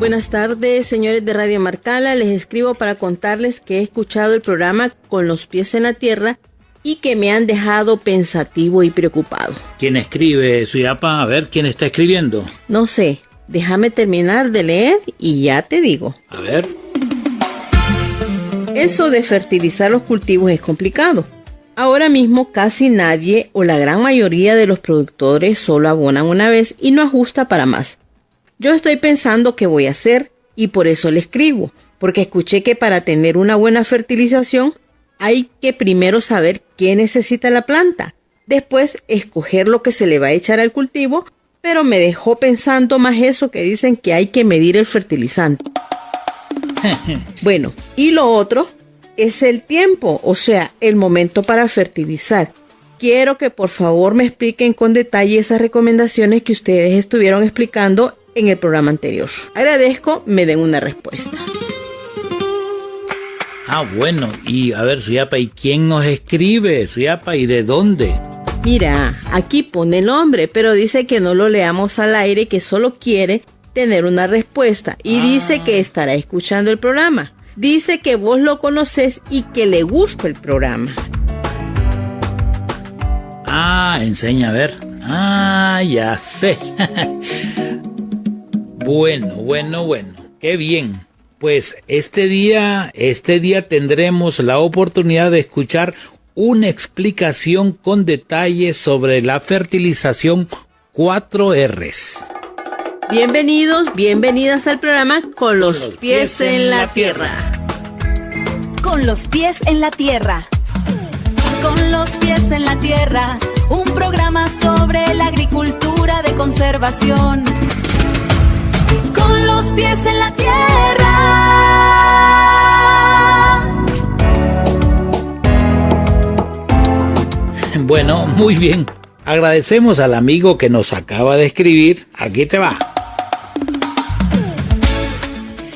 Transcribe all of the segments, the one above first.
Buenas tardes, señores de Radio Marcala. Les escribo para contarles que he escuchado el programa Con los pies en la tierra y que me han dejado pensativo y preocupado. ¿Quién escribe, Suyapa? A ver, ¿quién está escribiendo? No sé, déjame terminar de leer y ya te digo. A ver. Eso de fertilizar los cultivos es complicado. Ahora mismo casi nadie o la gran mayoría de los productores solo abonan una vez y no ajusta para más. Yo estoy pensando qué voy a hacer y por eso le escribo, porque escuché que para tener una buena fertilización hay que primero saber qué necesita la planta, después escoger lo que se le va a echar al cultivo, pero me dejó pensando más eso que dicen que hay que medir el fertilizante. Bueno, y lo otro es el tiempo, o sea, el momento para fertilizar. Quiero que por favor me expliquen con detalle esas recomendaciones que ustedes estuvieron explicando en el programa anterior. Agradezco me den una respuesta. Bueno, y a ver, Suyapa, ¿y quién nos escribe, Suyapa, y de dónde? Mira, aquí pone el nombre, pero dice que no lo leamos al aire, que solo quiere tener una respuesta y dice que estará escuchando el programa. Dice que vos lo conocés y que le gusta el programa. Enseña a ver. Ya sé. Bueno. Qué bien. Pues este día tendremos la oportunidad de escuchar una explicación con detalles sobre la fertilización 4Rs. Bienvenidos, bienvenidas al programa Con los pies en la tierra. Con los pies en la tierra. Con los pies en la tierra. Un programa sobre la agricultura de conservación. Con los pies en la tierra. Bueno, muy bien. Agradecemos al amigo que nos acaba de escribir. Aquí te va.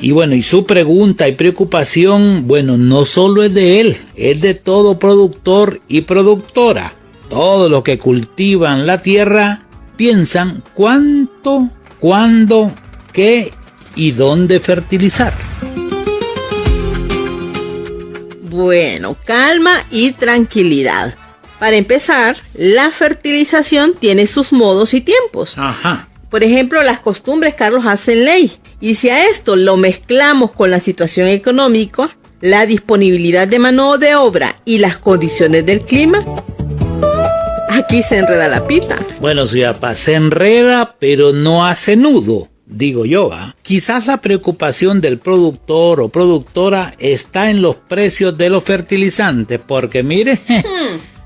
Y bueno, y su pregunta y preocupación, no solo es de él, es de todo productor y productora. Todos los que cultivan la tierra piensan cuánto, cuándo, qué y dónde fertilizar. Bueno, calma y tranquilidad. Para empezar, la fertilización tiene sus modos y tiempos. Por ejemplo, las costumbres, Carlos, hacen ley. Y si a esto lo mezclamos con la situación económica, la disponibilidad de mano de obra y las condiciones del clima, aquí se enreda la pita. Bueno, Suyapa, se enreda, pero no hace nudo, digo yo. Quizás la preocupación del productor o productora está en los precios de los fertilizantes, porque mire,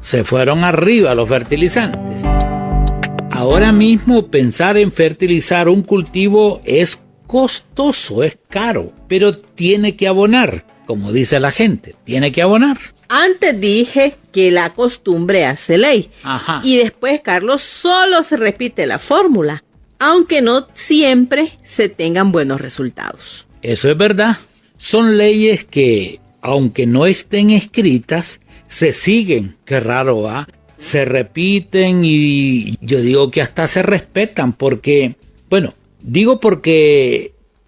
se fueron arriba los fertilizantes. Ahora mismo pensar en fertilizar un cultivo es costoso, es caro, pero tiene que abonar, como dice la gente, tiene que abonar. Antes dije que la costumbre hace ley. Y después, Carlos, solo se repite la fórmula, aunque no siempre se tengan buenos resultados. Eso es verdad. Son leyes que, aunque no estén escritas, se siguen. Qué raro, se repiten y yo digo que hasta se respetan porque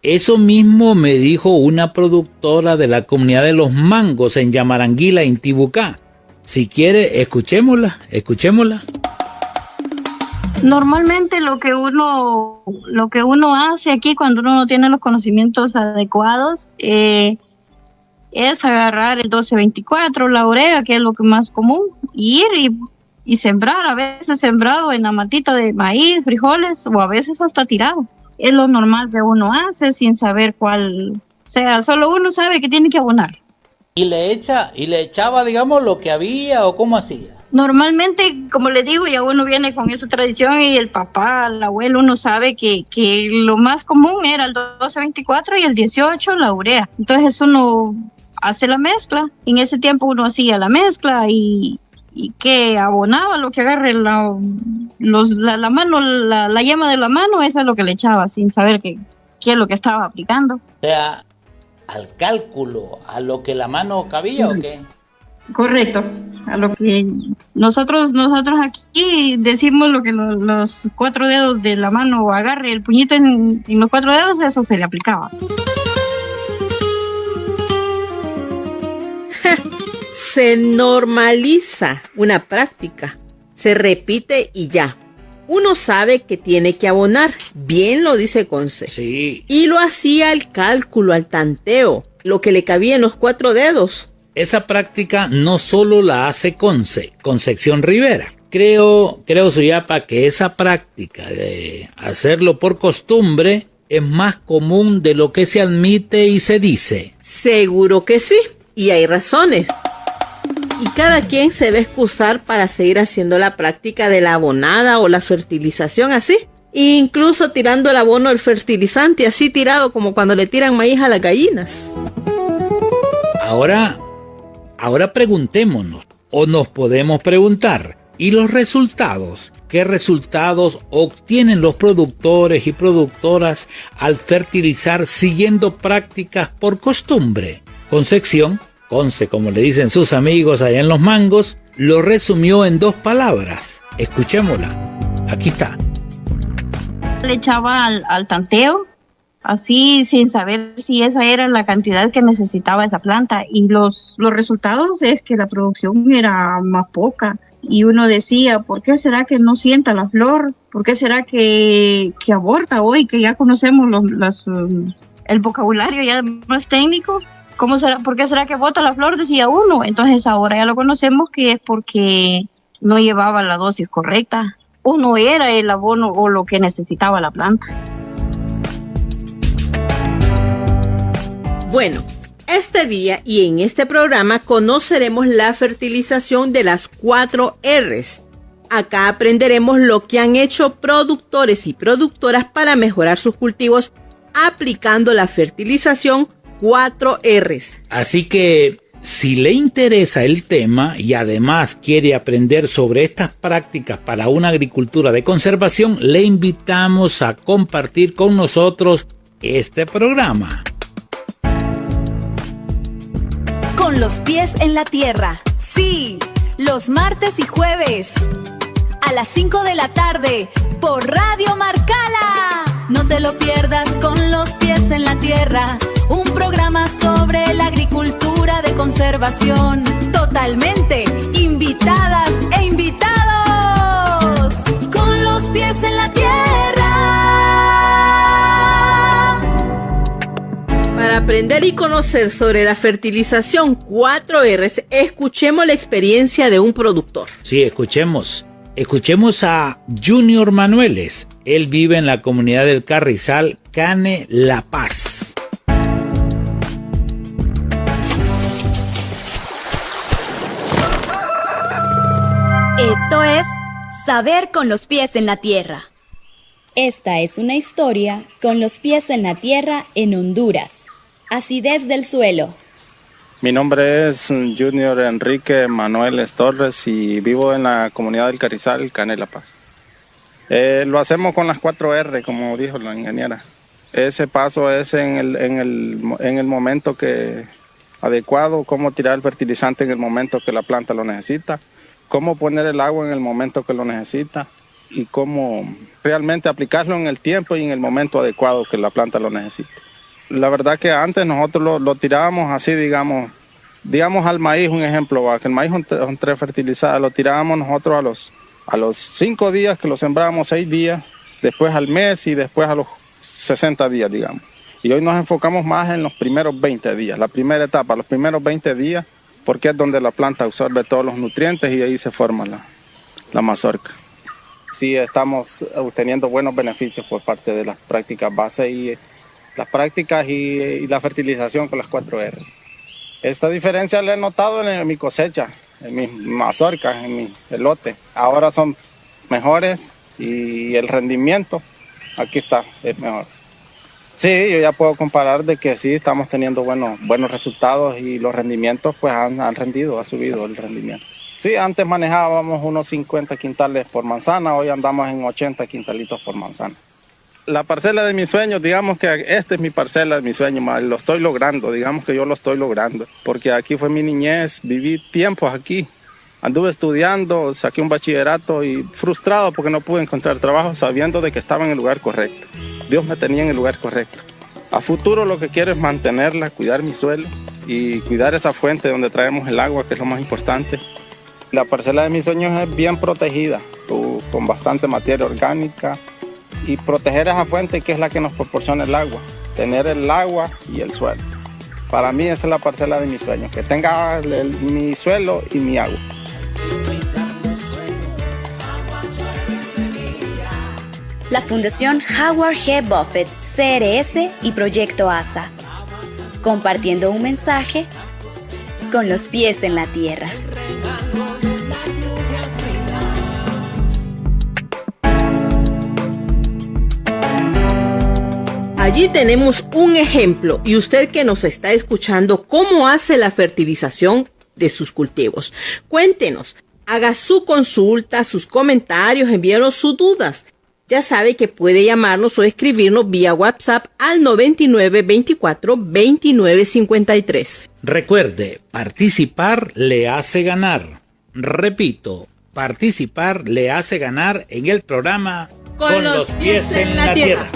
eso mismo me dijo una productora de la comunidad de Los Mangos en Yamaranguila, Intibucá. Si quiere, escuchémosla. Normalmente lo que uno hace aquí cuando uno no tiene los conocimientos adecuados es agarrar el 1224, la urea, que es lo que más común, ir y sembrar, a veces sembrado en la matita de maíz, frijoles o a veces hasta tirado. Es lo normal que uno hace sin saber cuál, o sea, solo uno sabe que tiene que abonar. ¿Y le echaba, digamos, lo que había o cómo hacía? Normalmente, como le digo, ya uno viene con esa tradición y el papá, el abuelo, uno sabe que lo más común era el 1224 y el 18, la urea. Entonces uno hace la mezcla. En ese tiempo uno hacía la mezcla y que abonaba lo que agarre la mano, la yema de la mano, eso es lo que le echaba sin saber qué es lo que estaba aplicando. O sea, al cálculo, a lo que la mano cabía, ¿o qué? Correcto. A lo que nosotros aquí decimos lo que los 4 dedos de la mano agarre el puñito en los 4 dedos, eso se le aplicaba. Se normaliza una práctica, se repite y ya. Uno sabe que tiene que abonar, bien lo dice Conce. Sí. Y lo hacía al cálculo, al tanteo, lo que le cabía en los 4 dedos. Esa práctica no solo la hace Concepción Rivera. Creo, Suyapa, que esa práctica de hacerlo por costumbre es más común de lo que se admite y se dice. Seguro que sí, y hay razones. Y cada quien se va a excusar para seguir haciendo la práctica de la abonada o la fertilización así. E incluso tirando el abono del fertilizante así tirado como cuando le tiran maíz a las gallinas. Ahora preguntémonos, o nos podemos preguntar, ¿y los resultados? ¿Qué resultados obtienen los productores y productoras al fertilizar siguiendo prácticas por costumbre? Concepción, Conce como le dicen sus amigos allá en Los Mangos, lo resumió en 2 palabras. Escuchémosla. Aquí está. Le echaba al tanteo, así sin saber si esa era la cantidad que necesitaba esa planta, y los resultados es que la producción era más poca, y uno decía, ¿por qué será que no sienta la flor? ¿Por qué será que aborta hoy, que ya conocemos el vocabulario ya más técnico? ¿Por qué será que bota la flor? Decía uno. Entonces ahora ya lo conocemos que es porque no llevaba la dosis correcta, o no era el abono o lo que necesitaba la planta. Bueno, este día y en este programa conoceremos la fertilización de las 4 R's. Acá aprenderemos lo que han hecho productores y productoras para mejorar sus cultivos aplicando la fertilización 4 R's. Así que si le interesa el tema y además quiere aprender sobre estas prácticas para una agricultura de conservación, le invitamos a compartir con nosotros este programa. Con los pies en la tierra. Sí, los martes y jueves a las 5 de la tarde por Radio Marcala. No te lo pierdas, Con los pies en la tierra, un programa sobre la agricultura de conservación. Totalmente invitadas e invitados. Con los pies en la tierra. Para aprender y conocer sobre la fertilización 4 R's, escuchemos la experiencia de un productor. Sí, escuchemos a Junior Manueles. Él vive en la comunidad del Carrizal, Cane La Paz. Esto es Saber con los pies en la tierra. Esta es una historia con los pies en la tierra en Honduras. Acidez del suelo. Mi nombre es Junior Enrique Manueles Torres y vivo en la comunidad del Carrizal, Cane La Paz. Lo hacemos con las 4 R, como dijo la ingeniera. Ese paso es en el momento adecuado, cómo tirar el fertilizante en el momento que la planta lo necesita, cómo poner el agua en el momento que lo necesita y cómo realmente aplicarlo en el tiempo y en el momento adecuado que la planta lo necesita. La verdad que antes nosotros lo tirábamos así, digamos al maíz, un ejemplo, que el maíz un 3 fertilizado, lo tirábamos nosotros a los 5 días que lo sembrábamos, 6 días, después al mes y después a los 60 días, digamos. Y hoy nos enfocamos más en los primeros 20 días, la primera etapa, los primeros 20 días, porque es donde la planta absorbe todos los nutrientes y ahí se forma la mazorca. Sí, estamos obteniendo buenos beneficios por parte de las prácticas base y las prácticas y la fertilización con las 4 R. Esta diferencia la he notado en mi cosecha, en mis mazorcas, en mi elote. Ahora son mejores y el rendimiento, aquí está, es mejor. Sí, yo ya puedo comparar de que sí, estamos teniendo buenos resultados y los rendimientos pues han rendido, ha subido el rendimiento. Sí, antes manejábamos unos 50 quintales por manzana, hoy andamos en 80 quintalitos por manzana. La parcela de mis sueños, digamos que esta es mi parcela de mis sueños, lo estoy logrando, digamos que yo lo estoy logrando, porque aquí fue mi niñez, viví tiempos aquí, anduve estudiando, saqué un bachillerato y frustrado porque no pude encontrar trabajo sabiendo de que estaba en el lugar correcto. Dios me tenía en el lugar correcto. A futuro lo que quiero es mantenerla, cuidar mi suelo y cuidar esa fuente donde traemos el agua, que es lo más importante. La parcela de mis sueños es bien protegida, con bastante materia orgánica, y proteger esa fuente que es la que nos proporciona el agua, tener el agua y el suelo. Para mí esa es la parcela de mis sueños, que tenga mi suelo y mi agua. La Fundación Howard G. Buffett, CRS y Proyecto ASA, compartiendo un mensaje con los pies en la tierra. Allí tenemos un ejemplo y usted que nos está escuchando, cómo hace la fertilización de sus cultivos. Cuéntenos, haga su consulta, sus comentarios, envíenos sus dudas. Ya sabe que puede llamarnos o escribirnos vía WhatsApp al 99 24 29 53. Recuerde, participar le hace ganar. Repito, participar le hace ganar en el programa Con los pies en la tierra.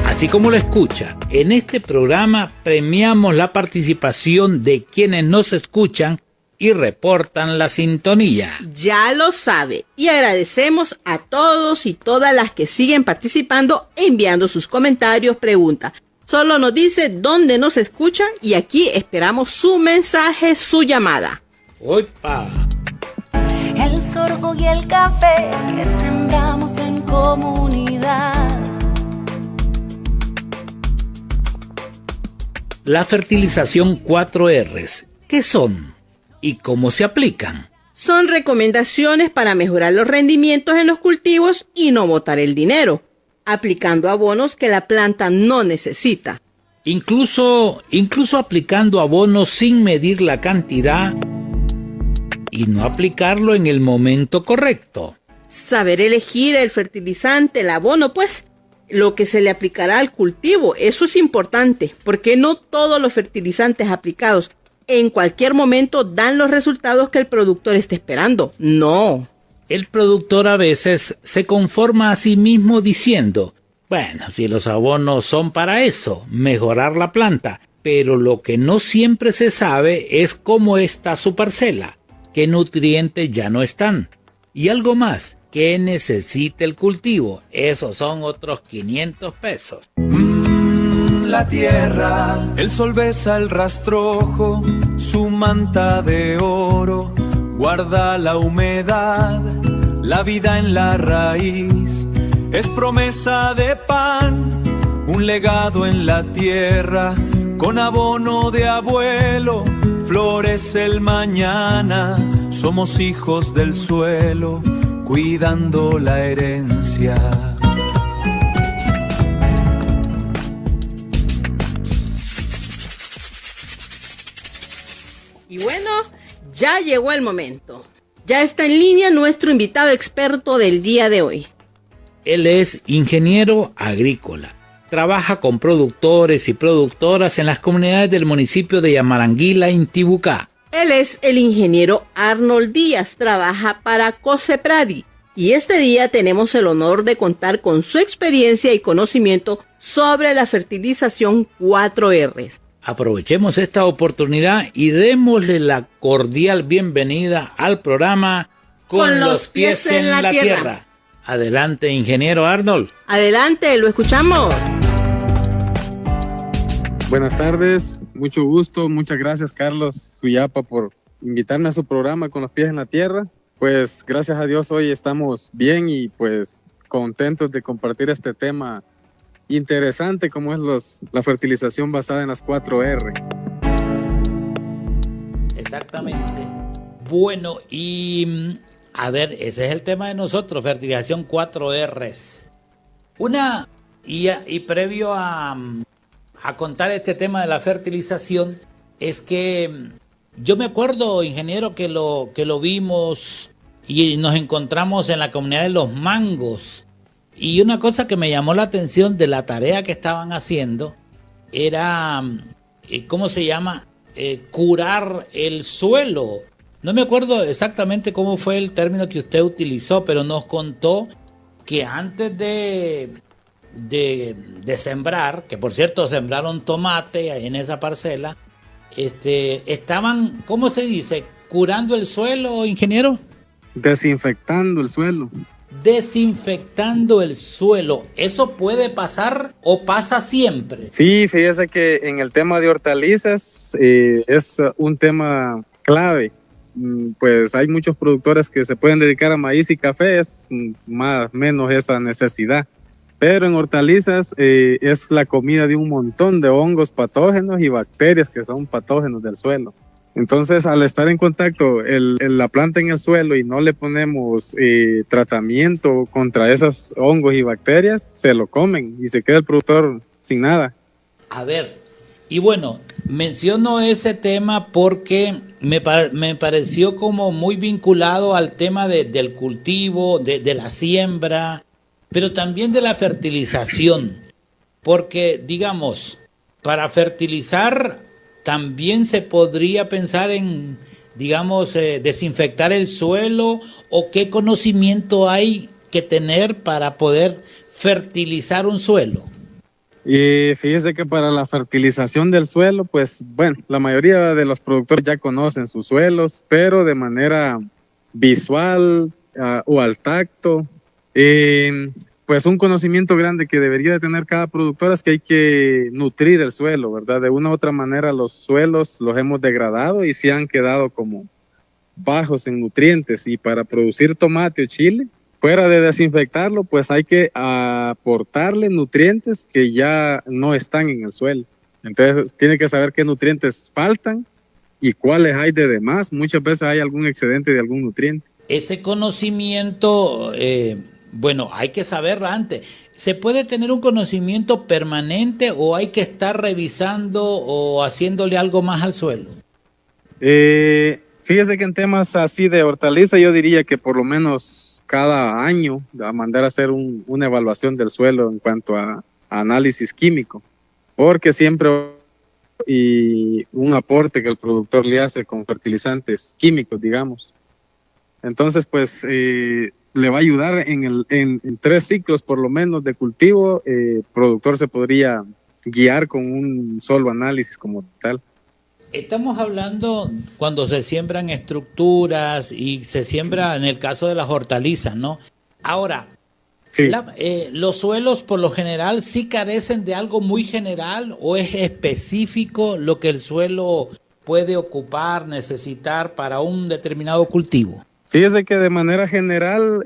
Así como lo escucha, en este programa premiamos la participación de quienes nos escuchan y reportan la sintonía. Ya lo sabe. Y agradecemos a todos y todas las que siguen participando, enviando sus comentarios, preguntas. Solo nos dice dónde nos escucha y aquí esperamos su mensaje, su llamada. ¡Opa! El sorgo y el café que sembramos en comunidad. La fertilización 4Rs, ¿qué son y cómo se aplican? Son recomendaciones para mejorar los rendimientos en los cultivos y no botar el dinero, aplicando abonos que la planta no necesita. Incluso aplicando abonos sin medir la cantidad y no aplicarlo en el momento correcto. Saber elegir el fertilizante, el abono, pues, lo que se le aplicará al cultivo, eso es importante, porque no todos los fertilizantes aplicados en cualquier momento dan los resultados que el productor está esperando. No. El productor a veces se conforma a sí mismo diciendo, bueno, si los abonos son para eso, mejorar la planta, pero lo que no siempre se sabe es cómo está su parcela, qué nutrientes ya no están, y algo más, qué necesita el cultivo. Esos son otros 500 pesos. La tierra, el sol besa el rastrojo, su manta de oro, guarda la humedad, la vida en la raíz, es promesa de pan, un legado en la tierra, con abono de abuelo, florece el mañana, somos hijos del suelo, cuidando la herencia. Y bueno, ya llegó el momento. Ya está en línea nuestro invitado experto del día de hoy. Él es ingeniero agrícola. Trabaja con productores y productoras en las comunidades del municipio de Yamaranguila, Intibucá. Él es el ingeniero Arnold Díaz, trabaja para COSEPRADI. Y este día tenemos el honor de contar con su experiencia y conocimiento sobre la fertilización 4Rs. Aprovechemos esta oportunidad y démosle la cordial bienvenida al programa Con los pies en la tierra. Adelante, ingeniero Arnold. Adelante, lo escuchamos. Buenas tardes, mucho gusto, muchas gracias Carlos Suyapa por invitarme a su programa Con los pies en la tierra. Pues gracias a Dios hoy estamos bien y pues contentos de compartir este tema interesante como es la fertilización basada en las 4R. Exactamente. Bueno, y a ver, ese es el tema de nosotros, fertilización 4Rs. Y previo a contar este tema de la fertilización, es que yo me acuerdo, ingeniero, que lo vimos y nos encontramos en la comunidad de Los Mangos. Y una cosa que me llamó la atención de la tarea que estaban haciendo era, ¿cómo se llama? Curar el suelo. No me acuerdo exactamente cómo fue el término que usted utilizó, pero nos contó que antes de sembrar, que por cierto sembraron tomate en esa parcela, estaban, ¿cómo se dice? ¿Curando el suelo, ingeniero? Desinfectando el suelo. Desinfectando el suelo. ¿Eso puede pasar o pasa siempre? Sí, fíjese que en el tema de hortalizas es un tema clave. Pues hay muchos productores que se pueden dedicar a maíz y café, es más o menos esa necesidad. Pero en hortalizas es la comida de un montón de hongos patógenos y bacterias que son patógenos del suelo. Entonces, al estar en contacto la planta en el suelo y no le ponemos tratamiento contra esos hongos y bacterias, se lo comen y se queda el productor sin nada. A ver, y bueno, menciono ese tema porque me pareció como muy vinculado al tema del cultivo, de la siembra, pero también de la fertilización, porque digamos, para fertilizar también se podría pensar en, digamos, desinfectar el suelo, o qué conocimiento hay que tener para poder fertilizar un suelo. Y fíjese que para la fertilización del suelo, pues bueno, la mayoría de los productores ya conocen sus suelos, pero de manera visual o al tacto, pues un conocimiento grande que debería de tener cada productor es que hay que nutrir el suelo, ¿verdad? De una u otra manera los suelos los hemos degradado y se han quedado como bajos en nutrientes, y para producir tomate o chile, fuera de desinfectarlo, pues hay que aportarle nutrientes que ya no están en el suelo. Entonces tiene que saber qué nutrientes faltan y cuáles hay de demás. Muchas veces hay algún excedente de algún nutriente. Ese conocimiento, bueno, hay que saberlo antes. ¿Se puede tener un conocimiento permanente o hay que estar revisando o haciéndole algo más al suelo? Fíjese que en temas así de hortaliza yo diría que por lo menos cada año a mandar a hacer una evaluación del suelo en cuanto a análisis químico, porque siempre y un aporte que el productor le hace con fertilizantes químicos, digamos. Entonces, pues le va a ayudar en 3 ciclos por lo menos de cultivo. El productor se podría guiar con un solo análisis como tal. Estamos hablando cuando se siembran estructuras y se siembra en el caso de las hortalizas, ¿no? Ahora, sí. ¿Los suelos por lo general sí carecen de algo muy general o es específico lo que el suelo puede ocupar, necesitar para un determinado cultivo? Fíjese que de manera general,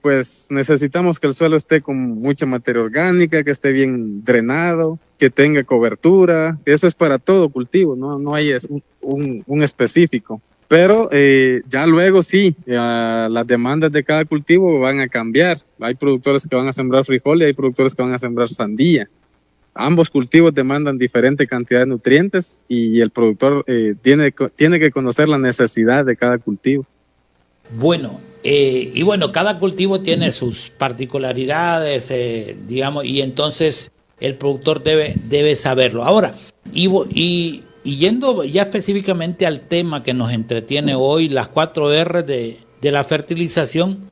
pues necesitamos que el suelo esté con mucha materia orgánica, que esté bien drenado, que tenga cobertura. Eso es para todo cultivo, no hay un específico. Pero ya luego sí, las demandas de cada cultivo van a cambiar. Hay productores que van a sembrar frijol y hay productores que van a sembrar sandía. Ambos cultivos demandan diferente cantidad de nutrientes y el productor tiene que conocer la necesidad de cada cultivo. Bueno, y bueno, cada cultivo tiene sus particularidades, digamos, y entonces el productor debe saberlo. Ahora, y yendo ya específicamente al tema que nos entretiene hoy, las 4 R de la fertilización,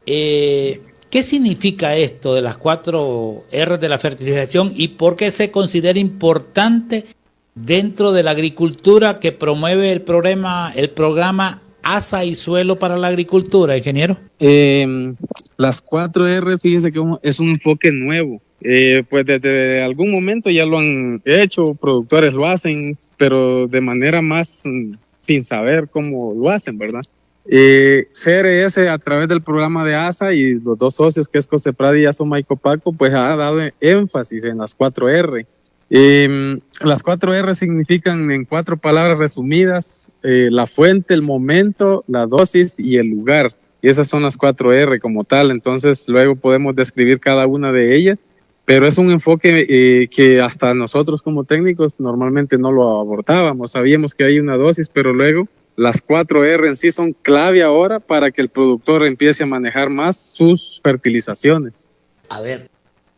¿qué significa esto de las 4 R de la fertilización y por qué se considera importante dentro de la agricultura que promueve el programa ASA y Suelo para la Agricultura, ingeniero? Las 4 R, fíjese que es un enfoque nuevo. Pues desde algún momento ya lo han hecho, productores lo hacen, pero de manera más sin saber cómo lo hacen, ¿verdad? CRS, a través del programa de ASA y los 2 socios que es Coseprad y Asoma y Copaco, pues ha dado énfasis en las 4 R. Las 4 R significan, en 4 palabras resumidas, la fuente, el momento, la dosis y el lugar. Y esas son las 4 R como tal. Entonces luego podemos describir cada una de ellas, pero es un enfoque que hasta nosotros como técnicos normalmente no lo abordábamos. Sabíamos que hay una dosis, pero luego Las 4R en sí son clave ahora para que el productor empiece a manejar más sus fertilizaciones. A ver,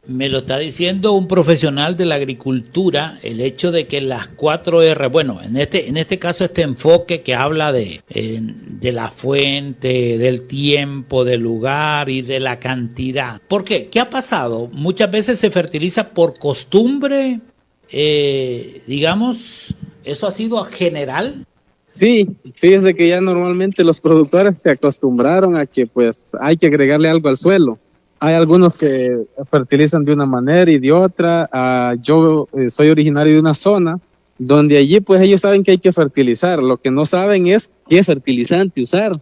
me lo está diciendo un profesional de la agricultura, el hecho de que las 4R, bueno, en este caso este enfoque que habla de la fuente, del tiempo, del lugar y de la cantidad. ¿Por qué? ¿Qué ha pasado? Muchas veces se fertiliza por costumbre, digamos, ¿eso ha sido general? Sí, fíjese que ya normalmente los productores se acostumbraron a que pues hay que agregarle algo al suelo. Hay algunos que fertilizan de una manera y de otra. Yo soy originario de una zona donde allí pues ellos saben que hay que fertilizar. Lo que no saben es qué fertilizante usar.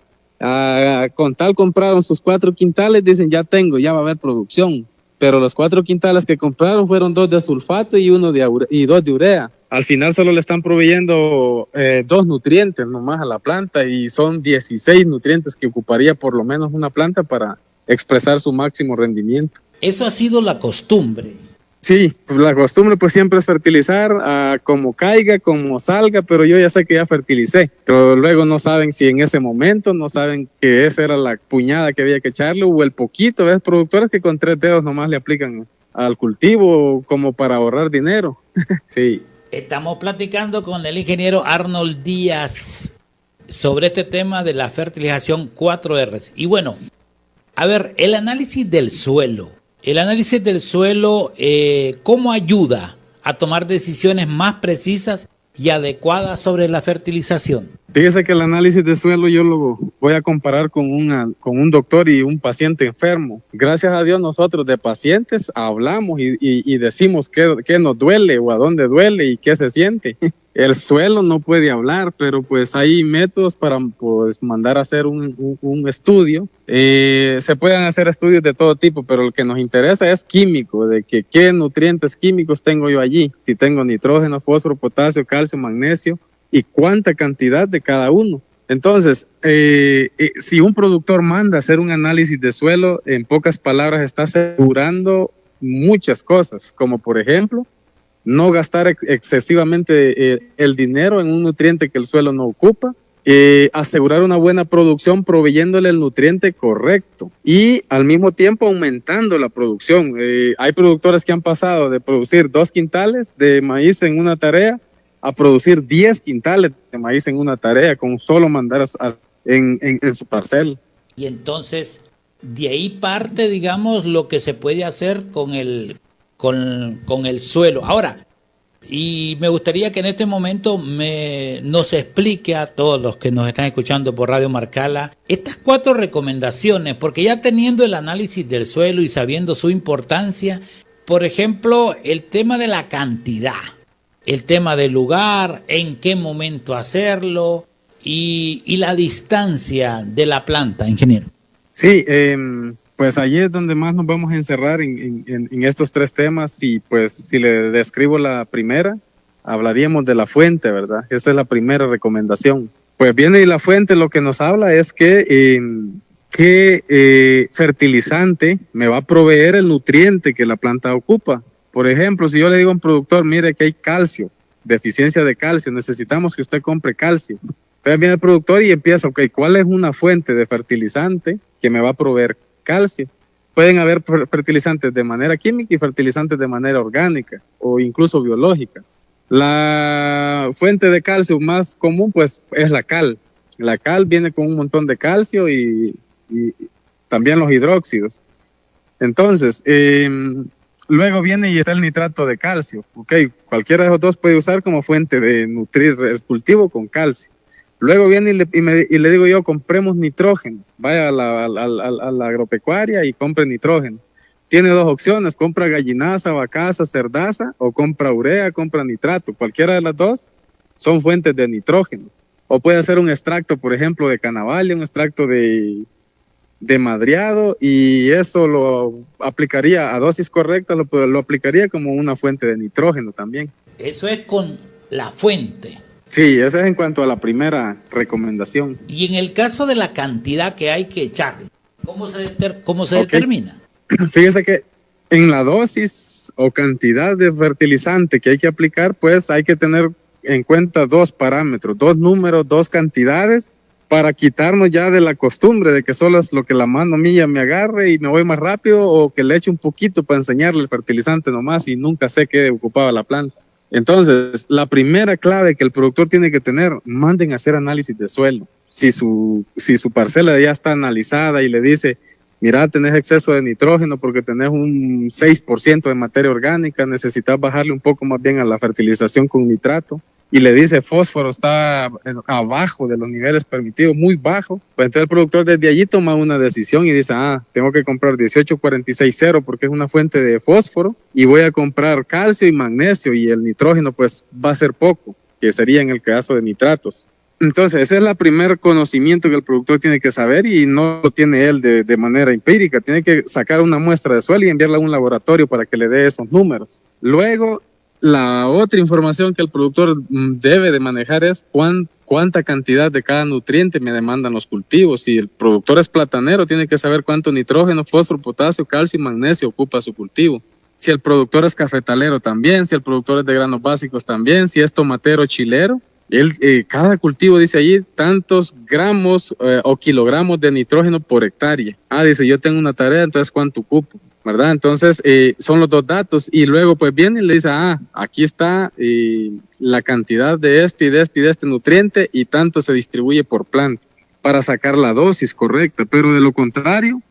Con tal compraron sus 4 quintales, dicen ya va a haber producción. Pero los 4 quintales que compraron fueron 2 de sulfato y 2 de urea. Al final solo le están proveyendo 2 nutrientes nomás a la planta y son 16 nutrientes que ocuparía por lo menos una planta para expresar su máximo rendimiento. Eso ha sido la costumbre. Sí, pues la costumbre pues siempre es fertilizar como caiga, como salga, pero yo ya sé que ya fertilicé, pero luego no saben si en ese momento, no saben que esa era la puñada que había que echarle o el poquito. ¿Ves? Productores que con 3 dedos nomás le aplican al cultivo como para ahorrar dinero. Sí. Estamos platicando con el ingeniero Arnold Díaz sobre este tema de la fertilización 4R. Y bueno, a ver, el análisis del suelo. ¿Cómo ayuda a tomar decisiones más precisas y adecuadas sobre la fertilización? Fíjese que el análisis de suelo yo lo voy a comparar con un doctor y un paciente enfermo. Gracias a Dios nosotros de pacientes hablamos y decimos qué nos duele o a dónde duele y qué se siente. El suelo no puede hablar, pero pues hay métodos para pues mandar a hacer un estudio. Se pueden hacer estudios de todo tipo, pero lo que nos interesa es químico, de que qué nutrientes químicos tengo yo allí. Si tengo nitrógeno, fósforo, potasio, calcio, magnesio y cuánta cantidad de cada uno. Entonces, si un productor manda a hacer un análisis de suelo, en pocas palabras está asegurando muchas cosas, como por ejemplo, no gastar excesivamente el dinero en un nutriente que el suelo no ocupa, asegurar una buena producción proveyéndole el nutriente correcto y al mismo tiempo aumentando la producción. Hay productores que han pasado de producir 2 quintales de maíz en una tarea a producir 10 quintales de maíz en una tarea con solo mandar en su parcela. Y entonces, de ahí parte, digamos, lo que se puede hacer con el suelo. Ahora, y me gustaría que en este momento nos explique a todos los que nos están escuchando por Radio Marcala estas 4 recomendaciones, porque ya teniendo el análisis del suelo y sabiendo su importancia, por ejemplo, el tema de la cantidad, el tema del lugar, en qué momento hacerlo y la distancia de la planta, ingeniero. Sí, pues allí es donde más nos vamos a encerrar en estos 3 temas y pues si le describo la primera, hablaríamos de la fuente, ¿verdad? Esa es la primera recomendación. Pues bien, y la fuente lo que nos habla es que qué fertilizante me va a proveer el nutriente que la planta ocupa. Por ejemplo, si yo le digo a un productor, mire que hay calcio, deficiencia de calcio, necesitamos que usted compre calcio. Entonces viene el productor y empieza, ok, ¿cuál es una fuente de fertilizante que me va a proveer calcio? Pueden haber fertilizantes de manera química y fertilizantes de manera orgánica o incluso biológica. La fuente de calcio más común pues es la cal. La cal viene con un montón de calcio y también los hidróxidos. Entonces, luego viene y está el nitrato de calcio. Ok, cualquiera de los dos puede usar como fuente de nutrir el cultivo con calcio. Luego viene y le digo yo, compremos nitrógeno. Vaya a la agropecuaria y compre nitrógeno. Tiene 2 opciones, compra gallinaza, vacaza, cerdaza, o compra urea, compra nitrato. Cualquiera de las 2 son fuentes de nitrógeno. O puede hacer un extracto, por ejemplo, de canavalia, un extracto de madriado, y eso lo aplicaría a dosis correcta, lo aplicaría como una fuente de nitrógeno también. Eso es con la fuente. Sí, esa es en cuanto a la primera recomendación. Y en el caso de la cantidad que hay que echar, ¿cómo se determina? Fíjese que en la dosis o cantidad de fertilizante que hay que aplicar, pues hay que tener en cuenta 2 parámetros, 2 números, 2 cantidades, para quitarnos ya de la costumbre de que solo es lo que la mano mía me agarre y me voy más rápido, o que le eche un poquito para enseñarle el fertilizante nomás y nunca sé qué ocupaba la planta. Entonces, la primera clave que el productor tiene que tener, manden a hacer análisis de suelo. Si su parcela ya está analizada y le dice, mira, tenés exceso de nitrógeno porque tenés un 6% de materia orgánica, necesitas bajarle un poco más bien a la fertilización con nitrato, y le dice fósforo está abajo de los niveles permitidos, muy bajo, pues entonces el productor desde allí toma una decisión y dice, tengo que comprar 1846-0 porque es una fuente de fósforo, y voy a comprar calcio y magnesio, y el nitrógeno pues va a ser poco, que sería en el caso de nitratos. Entonces, ese es el primer conocimiento que el productor tiene que saber, y no lo tiene él de manera empírica. Tiene que sacar una muestra de suelo y enviarla a un laboratorio para que le dé esos números. Luego, la otra información que el productor debe de manejar es cuánta cantidad de cada nutriente me demandan los cultivos. Si el productor es platanero, tiene que saber cuánto nitrógeno, fósforo, potasio, calcio y magnesio ocupa su cultivo. Si el productor es cafetalero también, si el productor es de granos básicos también, si es tomatero, chilero, cada cultivo dice allí tantos gramos o kilogramos de nitrógeno por hectárea. Dice, yo tengo una tarea, entonces ¿cuánto ocupo? ¿Verdad? Entonces son los 2 datos, y luego pues viene y le dice, aquí está la cantidad de este y de este y de este nutriente, y tanto se distribuye por planta para sacar la dosis correcta. Pero de lo contrario,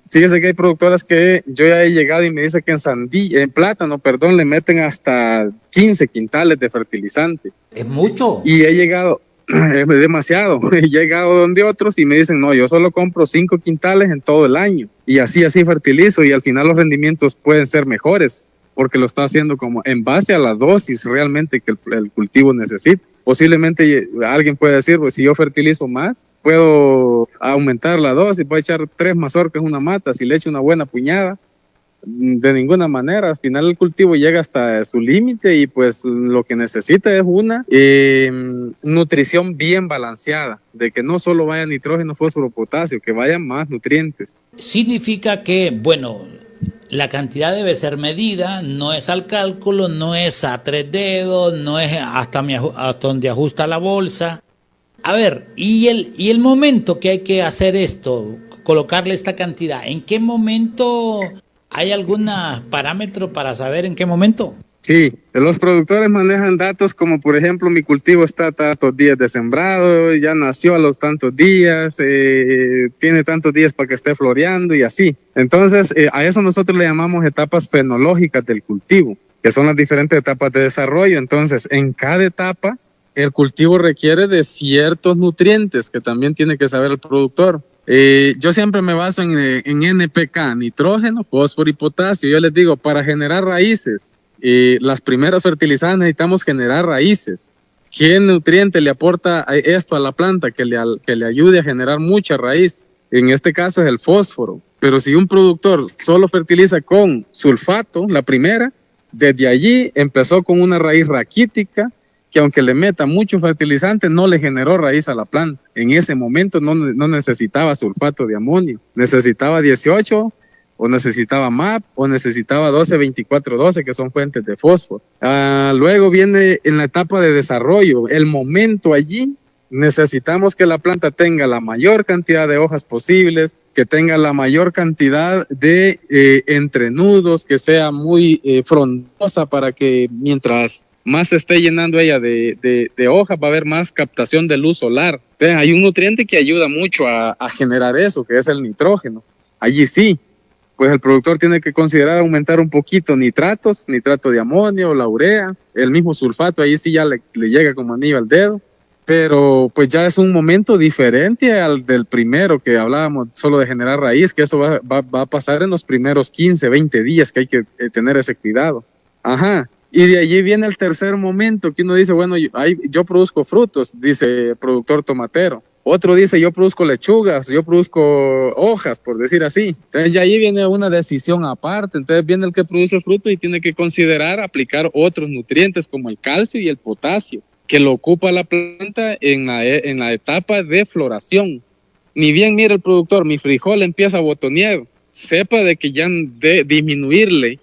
fíjese que hay productoras que yo ya he llegado y me dice que en plátano, le meten hasta 15 quintales de fertilizante. Es mucho. Y he llegado, es demasiado, he llegado donde otros y me dicen, no, yo solo compro 5 quintales en todo el año, y así fertilizo, y al final los rendimientos pueden ser mejores, porque lo está haciendo como en base a la dosis realmente que el cultivo necesita. Posiblemente alguien puede decir, pues si yo fertilizo más, puedo aumentar la dosis, voy a echar 3 mazorcas en una mata, si le echo una buena puñada. De ninguna manera, al final el cultivo llega hasta su límite, y pues lo que necesita es una nutrición bien balanceada, de que no solo vaya nitrógeno, fósforo, potasio, que vayan más nutrientes. Significa que, la cantidad debe ser medida, no es al cálculo, no es a 3 dedos, no es hasta donde ajusta la bolsa. A ver, ¿y el momento que hay que hacer esto, colocarle esta cantidad? ¿En qué momento hay algún parámetro para saber en qué momento? Sí, los productores manejan datos como, por ejemplo, mi cultivo está a tantos días de sembrado, ya nació a los tantos días, tiene tantos días para que esté floreando y así. Entonces, a eso nosotros le llamamos etapas fenológicas del cultivo, que son las diferentes etapas de desarrollo. Entonces, en cada etapa, el cultivo requiere de ciertos nutrientes que también tiene que saber el productor. Yo siempre me baso en NPK, nitrógeno, fósforo y potasio. Yo les digo, para generar raíces, las primeras fertilizadas necesitamos generar raíces. ¿Qué nutriente le aporta esto a la planta que le ayude a generar mucha raíz? En este caso es el fósforo. Pero si un productor solo fertiliza con sulfato, la primera, desde allí empezó con una raíz raquítica, que aunque le meta mucho fertilizante, no le generó raíz a la planta. En ese momento no necesitaba sulfato de amonio, necesitaba 18, o necesitaba MAP, o necesitaba 12-24-12, que son fuentes de fósforo. Luego viene en la etapa de desarrollo, el momento allí, necesitamos que la planta tenga la mayor cantidad de hojas posibles, que tenga la mayor cantidad de entrenudos, que sea muy frondosa, para que mientras más se esté llenando ella de hojas, va a haber más captación de luz solar. Pero hay un nutriente que ayuda mucho a generar eso, que es el nitrógeno. Allí sí, pues el productor tiene que considerar aumentar un poquito nitrato de amonio, la urea, el mismo sulfato, ahí sí ya le llega como anillo al dedo. Pero pues ya es un momento diferente al del primero que hablábamos, solo de generar raíz, que eso va a pasar en los primeros 15, 20 días, que hay que tener ese cuidado. Y de allí viene el tercer momento, que uno dice, bueno, yo produzco frutos, dice el productor tomatero. Otro dice, yo produzco lechugas, yo produzco hojas, por decir así. Entonces ya ahí viene una decisión aparte. Entonces viene el que produce fruto y tiene que considerar aplicar otros nutrientes como el calcio y el potasio, que lo ocupa la planta en la etapa de floración. Ni bien mira el productor, mi frijol empieza a botonear, sepa de que ya de disminuirle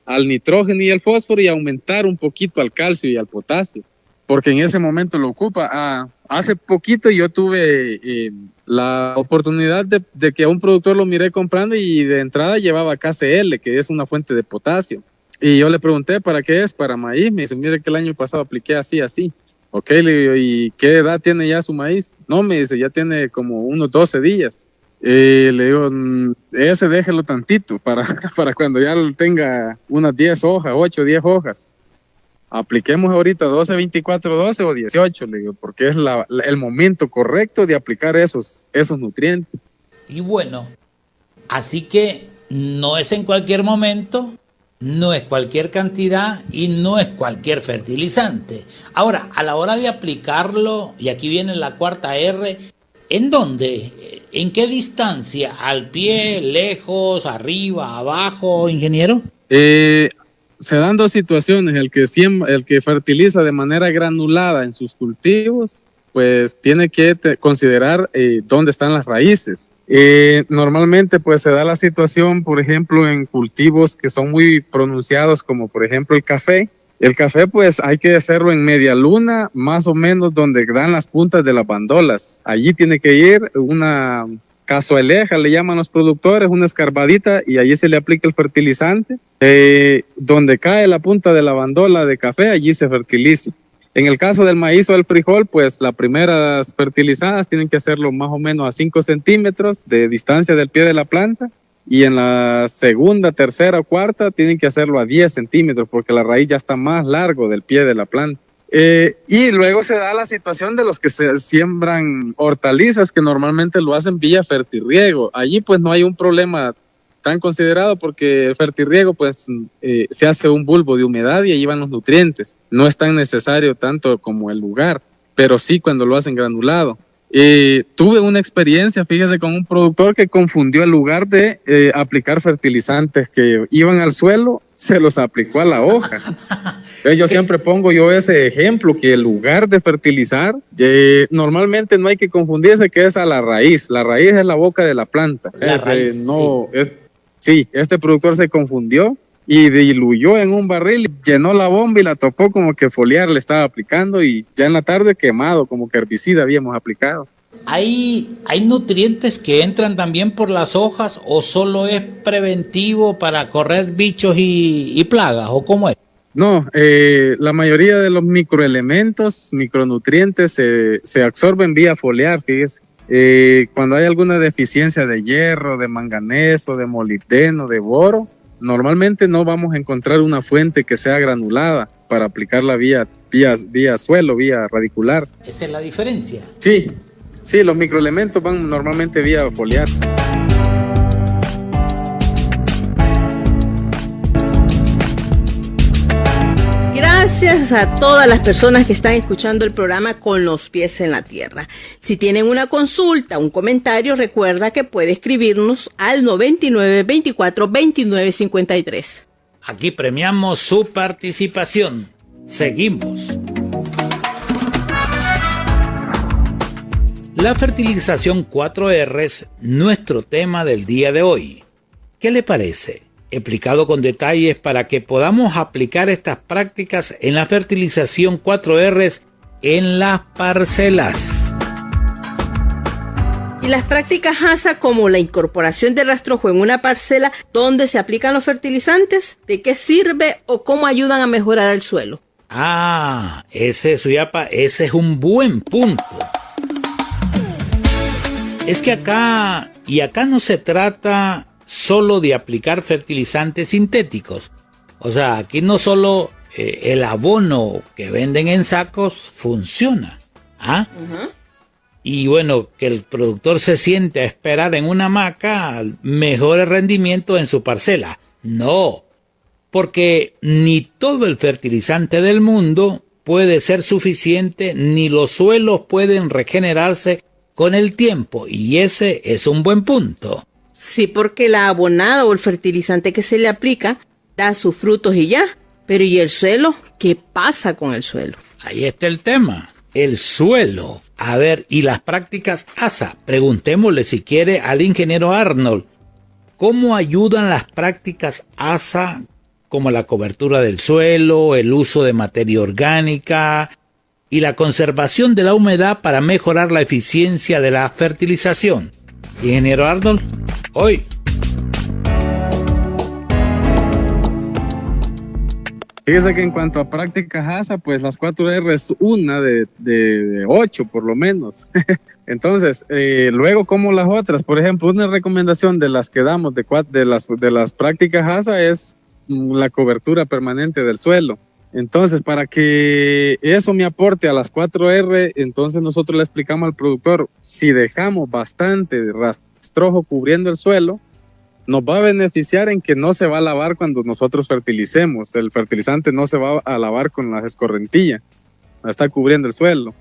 al nitrógeno y al fósforo y aumentar un poquito al calcio y al potasio. porque en ese momento lo ocupa. Hace poquito yo tuve la oportunidad de que a un productor lo miré comprando y de entrada llevaba KCL, que es una fuente de potasio. Y yo le pregunté, ¿para qué es? Para maíz. Me dice, mire que el año pasado apliqué así. Ok, le digo, ¿y qué edad tiene ya su maíz? No, me dice, ya tiene como unos 12 días. Le digo, ese déjelo tantito para cuando ya tenga unas 10 hojas, 8, 10 hojas. Apliquemos ahorita 12, 24, 12 o 18, le digo, porque es el momento correcto de aplicar esos nutrientes. Y bueno, así que no es en cualquier momento, no es cualquier cantidad y no es cualquier fertilizante. Ahora, a la hora de aplicarlo, y aquí viene la cuarta R, ¿en dónde? ¿En qué distancia? ¿Al pie, lejos, arriba, abajo, ingeniero? Se dan dos situaciones. El que fertiliza de manera granulada en sus cultivos, pues tiene que considerar dónde están las raíces. Normalmente pues se da la situación, por ejemplo, en cultivos que son muy pronunciados, como por ejemplo el café. El café pues hay que hacerlo en media luna, más o menos donde dan las puntas de las bandolas. Allí tiene que ir una cazueleja, le llaman los productores, una escarbadita, y allí se le aplica el fertilizante. Donde cae la punta de la bandola de café, allí se fertiliza. En el caso del maíz o el frijol, pues las primeras fertilizadas tienen que hacerlo más o menos a 5 centímetros de distancia del pie de la planta, y en la segunda, tercera o cuarta tienen que hacerlo a 10 centímetros porque la raíz ya está más largo del pie de la planta. Y luego se da la situación de los que se siembran hortalizas, que normalmente lo hacen vía fertirriego. Allí pues no hay un problema tan considerado porque el fertirriego pues se hace un bulbo de humedad y allí van los nutrientes. No es tan necesario tanto como el lugar, pero sí cuando lo hacen granulado. Tuve una experiencia, fíjese, con un productor que confundió el lugar de aplicar fertilizantes que iban al suelo, se los aplicó a la hoja. Yo siempre pongo ese ejemplo, que el lugar de fertilizar, normalmente no hay que confundirse que es a la raíz. La raíz es la boca de la planta. Este productor se confundió y diluyó en un barril, llenó la bomba y la topó como que foliar le estaba aplicando, y ya en la tarde quemado, como que herbicida habíamos aplicado. ¿Hay nutrientes que entran también por las hojas o solo es preventivo para correr bichos y plagas, o cómo es? No, la mayoría de los microelementos, micronutrientes se absorben vía foliar, fíjese. Cuando hay alguna deficiencia de hierro, de manganeso, de molibdeno, de boro, normalmente no vamos a encontrar una fuente que sea granulada para aplicarla vía suelo, vía radicular. ¿Esa es la diferencia? Sí, los microelementos van normalmente vía foliar. Gracias a todas las personas que están escuchando el programa Con los Pies en la Tierra. Si tienen una consulta, un comentario, recuerda que puede escribirnos al 99 24 29 53. Aquí premiamos su participación. Seguimos. La fertilización 4R es nuestro tema del día de hoy. ¿Qué le parece? Explicado con detalles para que podamos aplicar estas prácticas en la fertilización 4R en las parcelas. Y las prácticas ASA, como la incorporación de rastrojo en una parcela donde se aplican los fertilizantes, ¿de qué sirve o cómo ayudan a mejorar el suelo? Ese es un buen punto. Es que acá no se trata solo de aplicar fertilizantes sintéticos. O sea, aquí no solo el abono que venden en sacos funciona. Y bueno, que el productor se siente a esperar en una hamaca mejores rendimientos en su parcela. No, porque ni todo el fertilizante del mundo puede ser suficiente, ni los suelos pueden regenerarse con el tiempo, y ese es un buen punto. Sí, porque la abonada o el fertilizante que se le aplica da sus frutos y ya. Pero ¿y el suelo? ¿Qué pasa con el suelo? Ahí está el tema, el suelo. A ver, ¿y las prácticas ASA? Preguntémosle si quiere al ingeniero Arnold. ¿Cómo ayudan las prácticas ASA, como la cobertura del suelo, el uso de materia orgánica, y la conservación de la humedad para mejorar la eficiencia de la fertilización. Ingeniero Arnold, hoy. Fíjese que en cuanto a práctica HACCP, pues las 4R es una de 8 por lo menos. Entonces, luego como las otras, por ejemplo, una recomendación de las que damos de las prácticas HACCP es la cobertura permanente del suelo. Entonces, para que eso me aporte a las 4R, entonces nosotros le explicamos al productor, si dejamos bastante rastrojo cubriendo el suelo, nos va a beneficiar en que no se va a lavar cuando nosotros fertilicemos. El fertilizante no se va a lavar con la escorrentilla, está cubriendo el suelo.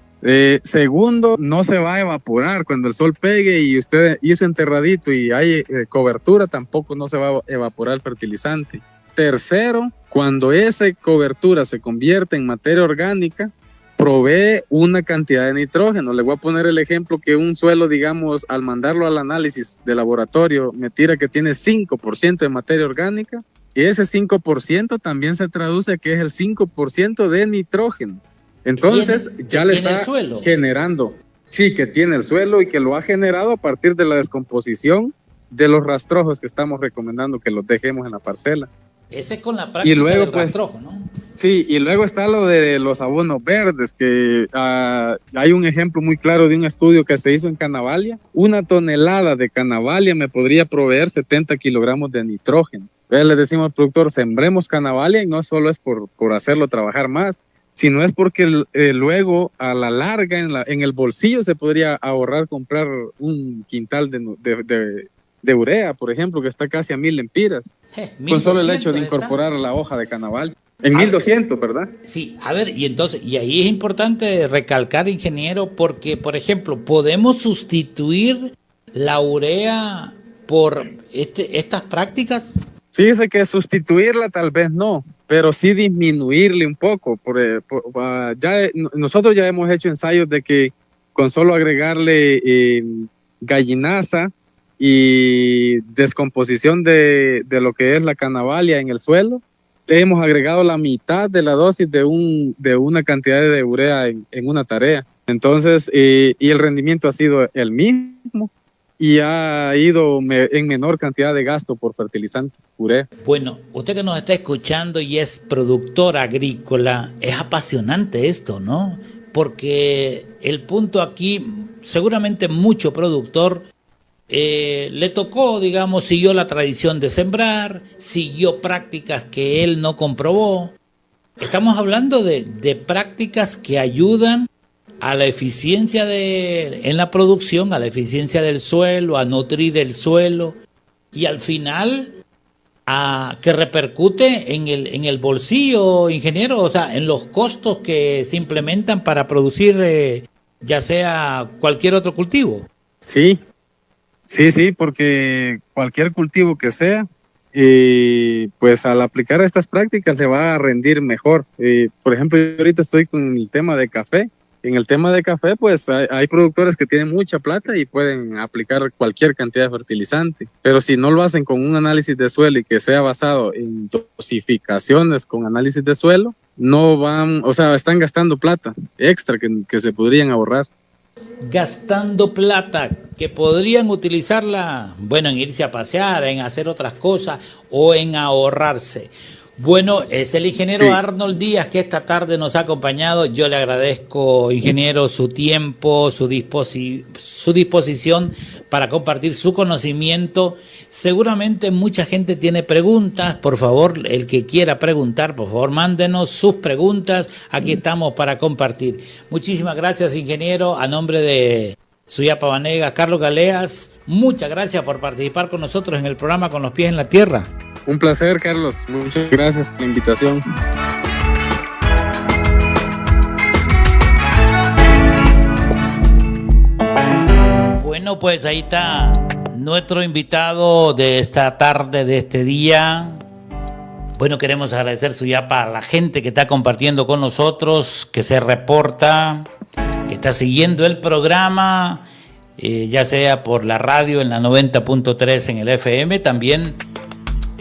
Segundo, no se va a evaporar cuando el sol pegue y usted hizo enterradito y hay cobertura, tampoco no se va a evaporar el fertilizante. Tercero, cuando esa cobertura se convierte en materia orgánica, provee una cantidad de nitrógeno. Le voy a poner el ejemplo que un suelo, digamos, al mandarlo al análisis de laboratorio, me tira que tiene 5% de materia orgánica, y ese 5% también se traduce a que es el 5% de nitrógeno. Entonces, ya le está generando, sí, que tiene el suelo y que lo ha generado a partir de la descomposición de los rastrojos que estamos recomendando que los dejemos en la parcela. Ese es con la práctica y luego, del rastrojo, ¿no? Sí, y luego está lo de los abonos verdes, que hay un ejemplo muy claro de un estudio que se hizo en Canavalia. 1 tonelada de Canavalia me podría proveer 70 kilogramos de nitrógeno. Le decimos al productor, sembremos Canavalia, y no solo es por hacerlo trabajar más, sino es porque luego a la larga en el bolsillo se podría ahorrar comprar un quintal de urea, por ejemplo, que está casi a 1000 lempiras, con solo el hecho de incorporar la hoja de Canavalia. En 1200, ¿verdad? Sí, a ver, y ahí es importante recalcar, ingeniero, porque, por ejemplo, podemos sustituir la urea por estas prácticas. Fíjese que sustituirla tal vez no, pero sí disminuirle un poco. Nosotros ya hemos hecho ensayos de que con solo agregarle gallinaza y descomposición de lo que es la Canavalia en el suelo, le hemos agregado la mitad de la dosis de una cantidad de urea en una tarea. Entonces, y el rendimiento ha sido el mismo y ha ido en menor cantidad de gasto por fertilizante, urea. Bueno, usted que nos está escuchando y es productor agrícola, es apasionante esto, ¿no? Porque el punto aquí, seguramente mucho productor le tocó, digamos, siguió la tradición de sembrar, siguió prácticas que él no comprobó. Estamos hablando de prácticas que ayudan a la eficiencia en la producción, a la eficiencia del suelo, a nutrir el suelo y al final que repercute en el bolsillo, ingeniero, o sea, en los costos que se implementan para producir ya sea cualquier otro cultivo. Sí, porque cualquier cultivo que sea, pues al aplicar estas prácticas le va a rendir mejor. Por ejemplo, yo ahorita estoy con el tema de café. En el tema de café, pues hay productores que tienen mucha plata y pueden aplicar cualquier cantidad de fertilizante. Pero si no lo hacen con un análisis de suelo y que sea basado en dosificaciones con análisis de suelo, no van, o sea, están gastando plata extra que se podrían ahorrar. Gastando plata que podrían utilizarla, bueno, en irse a pasear, en hacer otras cosas o en ahorrarse. Bueno, es el ingeniero Arnold Díaz que esta tarde nos ha acompañado. Yo le agradezco, ingeniero, su tiempo, su disposición para compartir su conocimiento. Seguramente mucha gente tiene preguntas. Por favor, el que quiera preguntar, por favor, mándenos sus preguntas. Aquí estamos para compartir. Muchísimas gracias, ingeniero. A nombre de Suyapa Vanegas, Carlos Galeas, muchas gracias por participar con nosotros en el programa Con los Pies en la Tierra. Un placer, Carlos. Muchas gracias por la invitación. Bueno, pues ahí está nuestro invitado de esta tarde, de este día. Bueno, queremos agradecer, Suyapa, a la gente que está compartiendo con nosotros, que se reporta, que está siguiendo el programa, ya sea por la radio en la 90.3 en el FM, también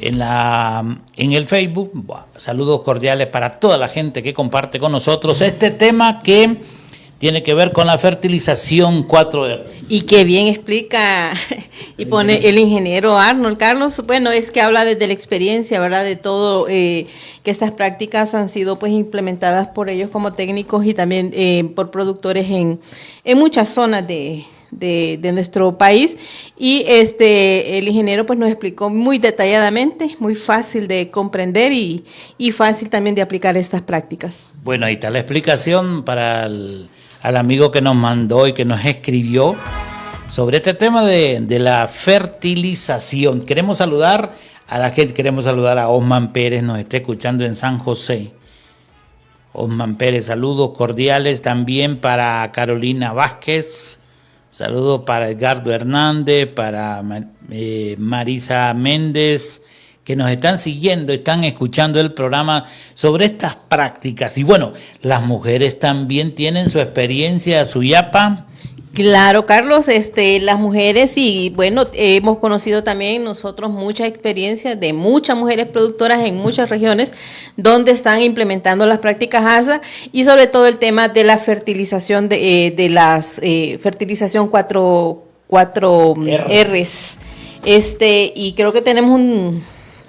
en el Facebook. Buah, saludos cordiales para toda la gente que comparte con nosotros este tema que tiene que ver con la fertilización 4R. Y que bien explica y pone el ingeniero Arnold. Carlos, bueno, es que habla desde la experiencia, ¿verdad? De todo, que estas prácticas han sido pues implementadas por ellos como técnicos y también por productores en muchas zonas de nuestro país, y el ingeniero pues nos explicó muy detalladamente, muy fácil de comprender y fácil también de aplicar estas prácticas. Bueno, ahí está la explicación para al amigo que nos mandó y que nos escribió sobre este tema de la fertilización. Queremos saludar a la gente, queremos saludar a Osman Pérez, nos está escuchando en San José. Osman Pérez, saludos cordiales también para Carolina Vázquez. Saludos para Edgardo Hernández, para Marisa Méndez, que nos están siguiendo, están escuchando el programa sobre estas prácticas. Y bueno, las mujeres también tienen su experiencia, su yapa. Claro, Carlos, las mujeres, y bueno, hemos conocido también nosotros mucha experiencia de muchas mujeres productoras en muchas regiones donde están implementando las prácticas ASA y sobre todo el tema de la fertilización de las fertilización 4 Rs. Y creo que tenemos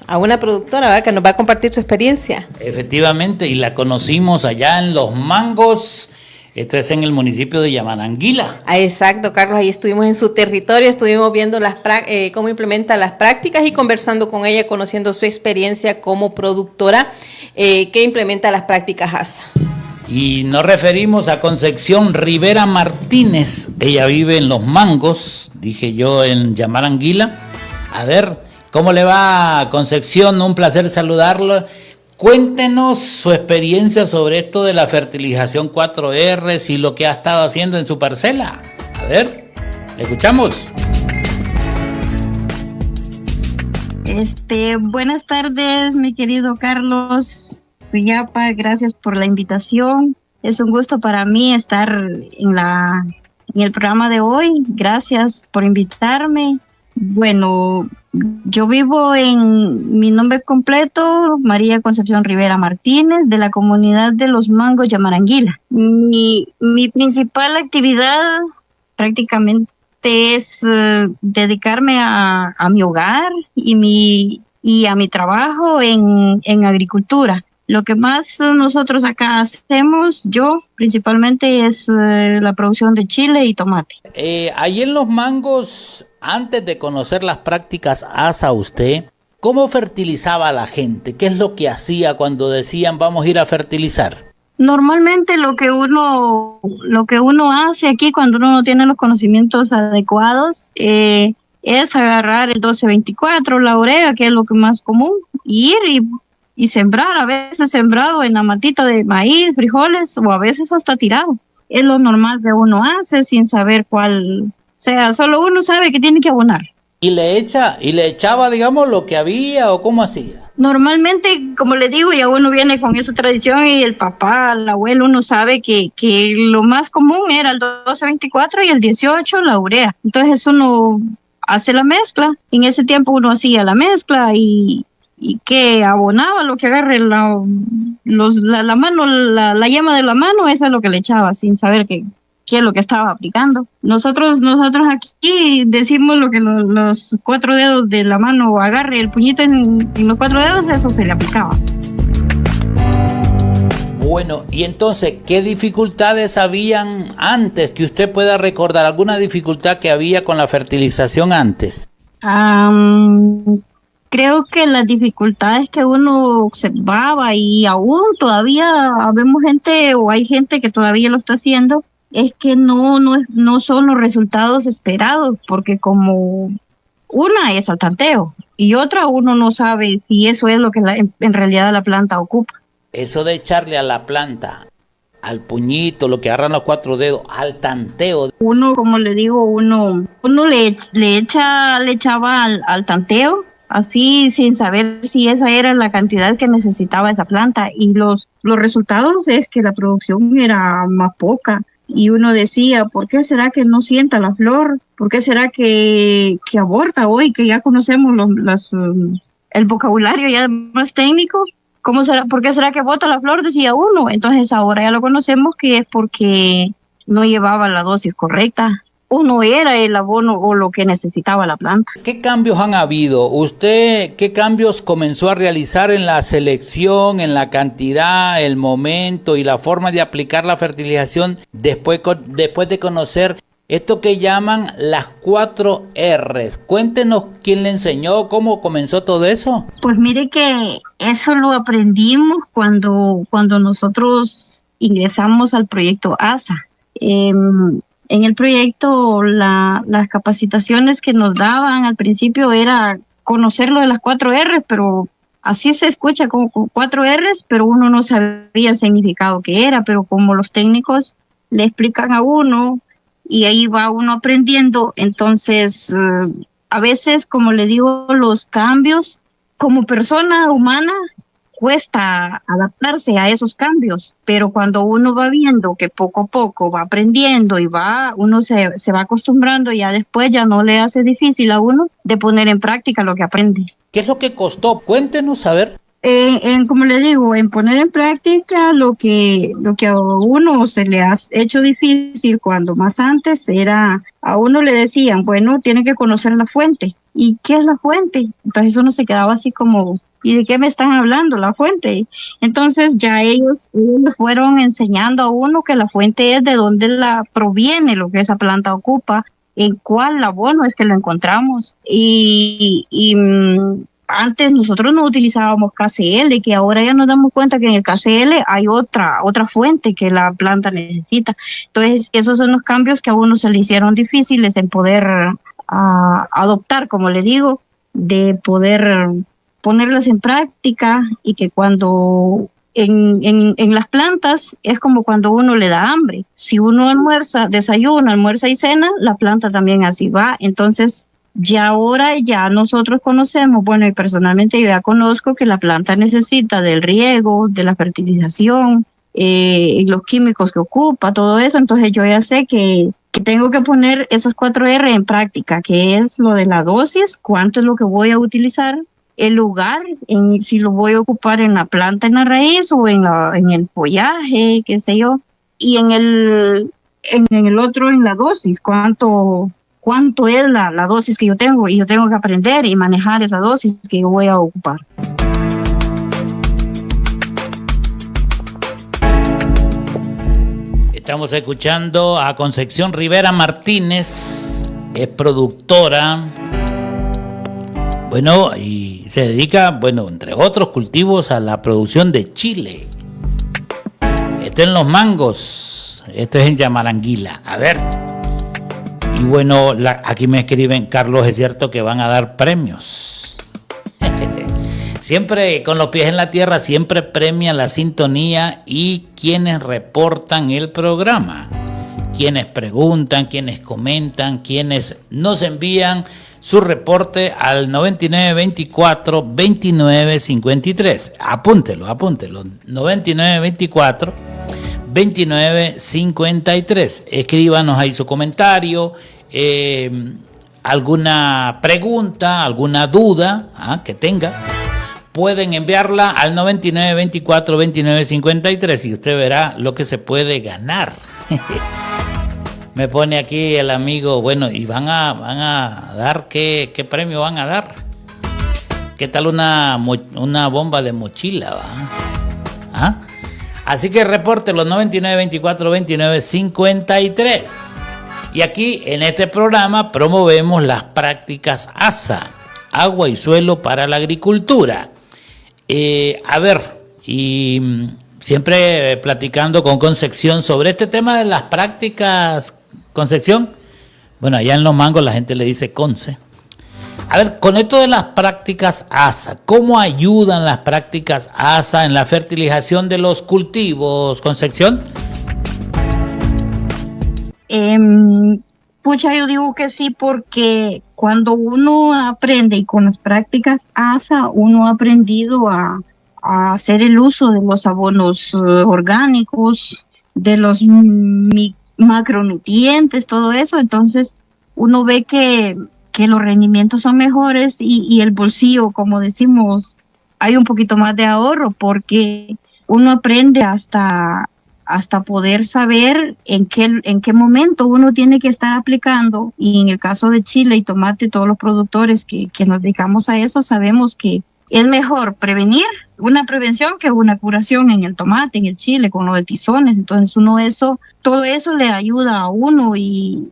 a una productora, ¿verdad?, que nos va a compartir su experiencia. Efectivamente, y la conocimos allá en Los Mangos. Esto es en el municipio de Yamaranguila. Exacto, Carlos, ahí estuvimos en su territorio, estuvimos viendo cómo implementa las prácticas y conversando con ella, conociendo su experiencia como productora que implementa las prácticas ASA. Y nos referimos a Concepción Rivera Martínez. Ella vive en Los Mangos, dije yo, en Yamaranguila. A ver, ¿cómo le va, Concepción? Un placer saludarlo. Cuéntenos su experiencia sobre esto de la fertilización 4R y lo que ha estado haciendo en su parcela. A ver, ¿le escuchamos? Buenas tardes, mi querido Carlos Suyapa, gracias por la invitación. Es un gusto para mí estar en el programa de hoy. Gracias por invitarme. Bueno, yo vivo mi nombre completo, María Concepción Rivera Martínez, de la comunidad de Los Mangos, Yamaranguila. Mi principal actividad prácticamente es dedicarme a mi hogar y a mi trabajo en agricultura. Lo que más nosotros acá hacemos, yo principalmente, es la producción de chile y tomate. Ahí en Los Mangos, antes de conocer las prácticas ASA, usted, ¿cómo fertilizaba a la gente? ¿Qué es lo que hacía cuando decían vamos a ir a fertilizar? Normalmente lo que uno hace aquí cuando uno no tiene los conocimientos adecuados es agarrar el 1224, la urea, que es lo que más común, y ir y sembrar, a veces sembrado en la matita de maíz, frijoles, o a veces hasta tirado. Es lo normal que uno hace sin saber cuál, o sea, solo uno sabe que tiene que abonar. ¿Y le echaba, digamos, lo que había o cómo hacía? Normalmente, como le digo, ya uno viene con esa tradición y el papá, el abuelo, uno sabe que lo más común era el 1224 y el 18, la urea. Entonces uno hace la mezcla. En ese tiempo uno hacía la mezcla y que abonaba lo que agarre la mano, la yema de la mano, eso es lo que le echaba sin saber qué es lo que estaba aplicando. Nosotros aquí decimos lo que los 4 dedos de la mano agarre el puñito en los 4 dedos, eso se le aplicaba. Bueno, y entonces, ¿qué dificultades habían antes que usted pueda recordar? ¿Alguna dificultad que había con la fertilización antes? Creo que las dificultades que uno observaba y aún todavía vemos gente o hay gente que todavía lo está haciendo, es que no son los resultados esperados, porque como una es al tanteo y otra uno no sabe si eso es lo que en realidad la planta ocupa. Eso de echarle a la planta, al puñito, lo que agarran los 4 dedos, al tanteo. Uno, como le digo, uno le echaba al tanteo, así sin saber si esa era la cantidad que necesitaba esa planta, y los resultados es que la producción era más poca. Y uno decía, ¿por qué será que no sienta la flor? ¿Por qué será que aborta hoy? Que ya conocemos el vocabulario ya más técnico. ¿Cómo será? ¿Por qué será que bota la flor? Decía uno. Entonces ahora ya lo conocemos que es porque no llevaba la dosis correcta o no era el abono o lo que necesitaba la planta. ¿Qué cambios han habido? ¿Usted qué cambios comenzó a realizar en la selección, en la cantidad, el momento y la forma de aplicar la fertilización después de conocer esto que llaman las 4 R's? Cuéntenos quién le enseñó, cómo comenzó todo eso. Pues mire que eso lo aprendimos cuando nosotros ingresamos al proyecto ASA. En el proyecto las capacitaciones que nos daban al principio era conocer lo de las 4 R's, pero así se escucha como 4 R's, pero uno no sabía el significado que era, pero como los técnicos le explican a uno y ahí va uno aprendiendo, entonces a veces, como le digo, los cambios como persona humana cuesta adaptarse a esos cambios, pero cuando uno va viendo que poco a poco va aprendiendo y uno se va acostumbrando, ya después ya no le hace difícil a uno de poner en práctica lo que aprende. ¿Qué es lo que costó? Cuéntenos, a ver. Como le digo, en poner en práctica lo que a uno se le ha hecho difícil cuando más antes era, a uno le decían, bueno, tiene que conocer la fuente. ¿Y qué es la fuente? Entonces uno se quedaba así como, ¿y de qué me están hablando? La fuente. Entonces ya ellos fueron enseñando a uno que la fuente es de dónde proviene lo que esa planta ocupa, en cuál abono es que lo encontramos. Antes nosotros no utilizábamos KCL, que ahora ya nos damos cuenta que en el KCL hay otra fuente que la planta necesita. Entonces esos son los cambios que a uno se le hicieron difíciles en poder adoptar, como le digo, de poder ponerlas en práctica, y que cuando en las plantas es como cuando uno le da hambre. Si uno desayuna, almuerza y cena, la planta también así va. Entonces ya ahora ya nosotros conocemos, bueno, y personalmente yo ya conozco que la planta necesita del riego, de la fertilización, y los químicos que ocupa, todo eso. Entonces yo ya sé que tengo que poner esas 4 R en práctica, que es lo de la dosis, cuánto es lo que voy a utilizar, el lugar, si lo voy a ocupar en la planta, en la raíz, o en el follaje, qué sé yo, y en el otro, en la dosis, cuánto es la dosis que yo tengo, y yo tengo que aprender y manejar esa dosis que yo voy a ocupar. Estamos escuchando a Concepción Rivera Martínez, es productora, bueno, y se dedica, bueno, entre otros cultivos, a la producción de chile. Esto en Los Mangos, esto es en Yamaranguila. A ver. Y bueno, aquí me escriben, Carlos, es cierto que van a dar premios. Siempre con los pies en la tierra, siempre premian la sintonía y quienes reportan el programa, quienes preguntan, quienes comentan, quienes nos envían su reporte al 9924-2953. Apúntelo, 9924-2953. Escríbanos ahí su comentario, alguna pregunta, alguna duda que tenga. Pueden enviarla al 9924-2953 y usted verá lo que se puede ganar. Me pone aquí el amigo, bueno, y van a dar, ¿qué premio van a dar? ¿Qué tal una bomba de mochila? ¿Ah? Así que reporte los 9924-2953. Y aquí en este programa promovemos las prácticas ASA, agua y suelo para la agricultura. A ver, y siempre platicando con Concepción sobre este tema de las prácticas. Concepción, bueno, allá en Los Mangos la gente le dice Conce. A ver, con esto de las prácticas ASA, ¿cómo ayudan las prácticas ASA en la fertilización de los cultivos, Concepción? Pucha, yo digo que sí, porque cuando uno aprende, y con las prácticas ASA uno ha aprendido a hacer el uso de los abonos orgánicos, de los macronutrientes, todo eso. Entonces uno ve que que los rendimientos son mejores y el bolsillo, como decimos, hay un poquito más de ahorro, porque uno aprende hasta poder saber en qué momento uno tiene que estar aplicando. Y en el caso de chile y tomate, todos los productores que nos dedicamos a eso sabemos que es mejor prevenir, una prevención, que una curación en el tomate, en el chile, con los tizones. Entonces todo eso le ayuda a uno y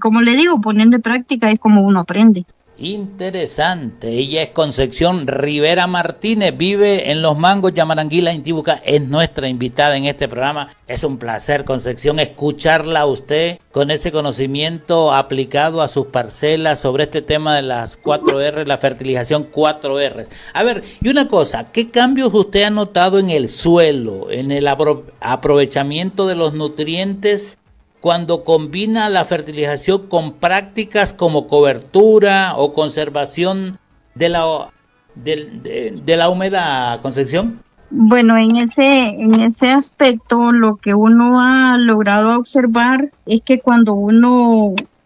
como le digo, poniendo en práctica es como uno aprende. Interesante. Ella es Concepción Rivera Martínez, vive en Los Mangos, Yamaranguila, Intibucá. Es nuestra invitada en este programa. Es un placer, Concepción, escucharla a usted con ese conocimiento aplicado a sus parcelas sobre este tema de las 4R, la fertilización 4R. A ver, y una cosa, ¿qué cambios usted ha notado en el suelo, en el aprovechamiento de los nutrientes, cuando combina la fertilización con prácticas como cobertura o conservación de la humedad, Concepción? Bueno, en ese aspecto, lo que uno ha logrado observar es que cuando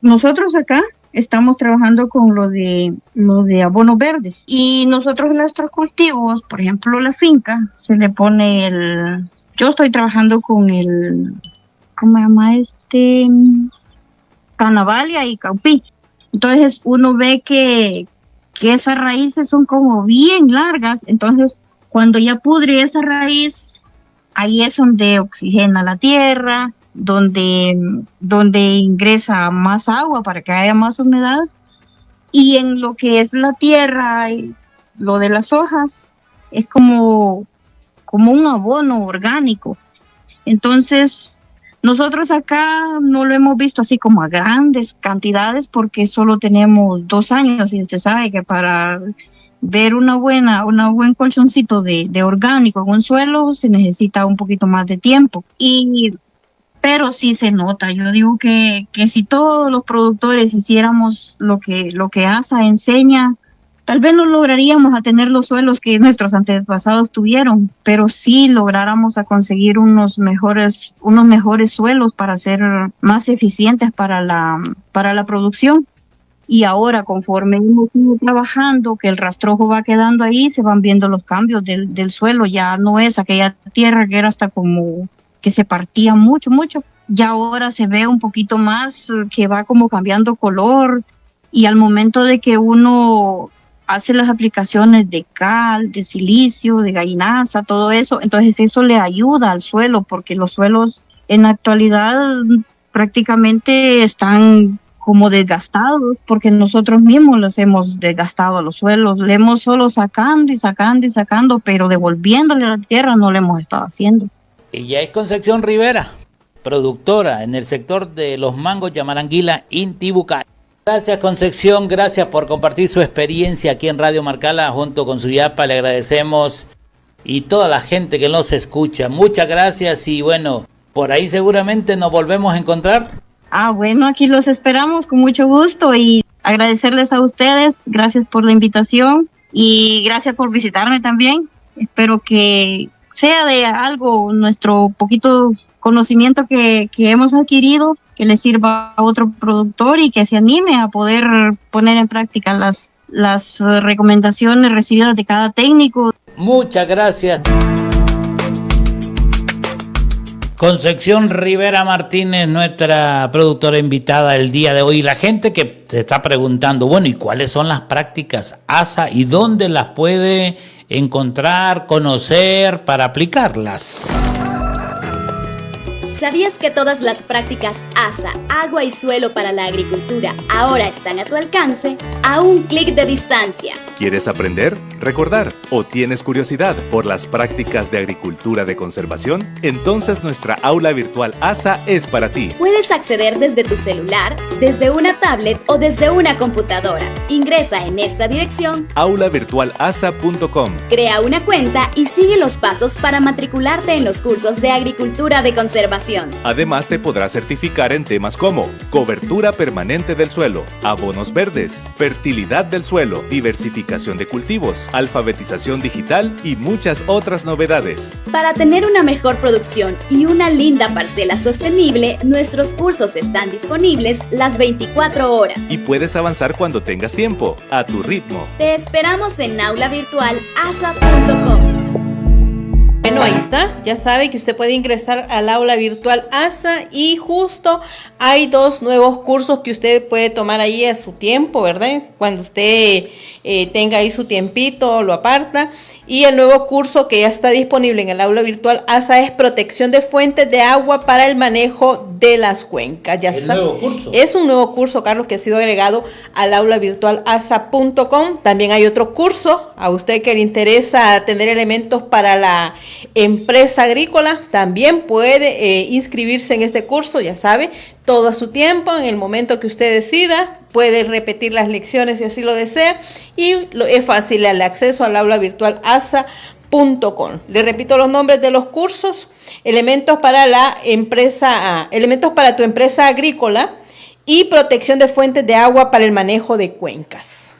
nosotros acá estamos trabajando con lo de abonos verdes, y nosotros nuestros cultivos, por ejemplo la finca, se le pone yo estoy trabajando con ¿cómo se llama Canavalia y Caupí. Entonces uno ve que esas raíces son como bien largas. Entonces cuando ya pudre esa raíz, ahí es donde oxigena la tierra, donde ingresa más agua para que haya más humedad. Y en lo que es la tierra y lo de las hojas, es como un abono orgánico. Entonces nosotros acá no lo hemos visto así como a grandes cantidades, porque solo tenemos 2 años, y usted sabe que para ver un buen colchoncito de orgánico en un suelo se necesita un poquito más de tiempo. Pero sí se nota. Yo digo que si todos los productores hiciéramos lo que ASA enseña, tal vez no lograríamos a tener los suelos que nuestros antepasados tuvieron, pero sí lográramos a conseguir unos mejores suelos para ser más eficientes para la producción. Y ahora, conforme hemos ido trabajando, que el rastrojo va quedando ahí, se van viendo los cambios del suelo. Ya no es aquella tierra que era hasta como que se partía mucho, ya ahora se ve un poquito más que va como cambiando color, y al momento de que uno hace las aplicaciones de cal, de silicio, de gallinaza, todo eso, entonces eso le ayuda al suelo, porque los suelos en la actualidad prácticamente están como desgastados, porque nosotros mismos los hemos desgastado a los suelos, le hemos solo sacando, pero devolviéndole a la tierra no lo hemos estado haciendo. Ella es Concepción Rivera, productora en el sector de Los Mangos, Yamaranguila, Intibucá. Gracias, Concepción, gracias por compartir su experiencia aquí en Radio Marcala junto con su yapa, le agradecemos, y toda la gente que nos escucha, muchas gracias, y bueno, por ahí seguramente nos volvemos a encontrar. Bueno, aquí los esperamos con mucho gusto, y agradecerles a ustedes, gracias por la invitación y gracias por visitarme también. Espero que sea de algo nuestro poquito conocimiento que hemos adquirido, que le sirva a otro productor y que se anime a poder poner en práctica las recomendaciones recibidas de cada técnico. Muchas gracias. Concepción Rivera Martínez, nuestra productora invitada el día de hoy. La gente que se está preguntando, bueno, ¿y cuáles son las prácticas ASA y dónde las puede encontrar, conocer para aplicarlas? ¿Sabías que todas las prácticas ASA, agua y suelo para la agricultura, ahora están a tu alcance a un clic de distancia? ¿Quieres aprender, recordar o tienes curiosidad por las prácticas de agricultura de conservación? Entonces nuestra aula virtual ASA es para ti. Puedes acceder desde tu celular, desde una tablet o desde una computadora. Ingresa en esta dirección: aulavirtualasa.com. Crea una cuenta y sigue los pasos para matricularte en los cursos de agricultura de conservación. Además, te podrás certificar en temas como cobertura permanente del suelo, abonos verdes, fertilidad del suelo, diversificación de cultivos, cursos, alfabetización digital y muchas otras novedades. Para tener una mejor producción y una linda parcela sostenible, nuestros cursos están disponibles las 24 horas. Y puedes avanzar cuando tengas tiempo, a tu ritmo. Te esperamos en aulavirtualasa.com. Bueno, ahí está, ya sabe que usted puede ingresar al aula virtual ASA y justo hay 2 nuevos cursos que usted puede tomar ahí a su tiempo, ¿verdad? Cuando usted tenga ahí su tiempito, lo aparta. Y el nuevo curso que ya está disponible en el aula virtual ASA es protección de fuentes de agua para el manejo de las cuencas. Ya sabe, nuevo curso. es un nuevo curso, Carlos, que ha sido agregado al aula virtual asa.com. También hay otro curso, a usted que le interesa tener elementos para la empresa agrícola, también puede inscribirse en este curso, ya sabe, todo a su tiempo, en el momento que usted decida, puede repetir las lecciones si así lo desea, y es fácil el acceso al aula virtual asa.com. Le repito los nombres de los cursos: elementos para tu empresa agrícola y protección de fuentes de agua para el manejo de cuencas.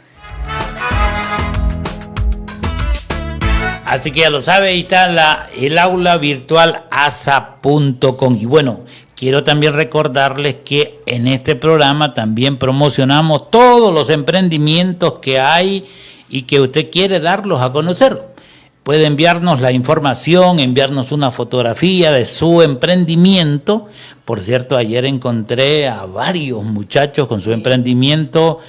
Así que ya lo sabe, ahí está el aula virtual asa.com. Y bueno, quiero también recordarles que en este programa también promocionamos todos los emprendimientos que hay y que usted quiere darlos a conocer. Puede enviarnos la información, enviarnos una fotografía de su emprendimiento. Por cierto, ayer encontré a varios muchachos con su emprendimiento.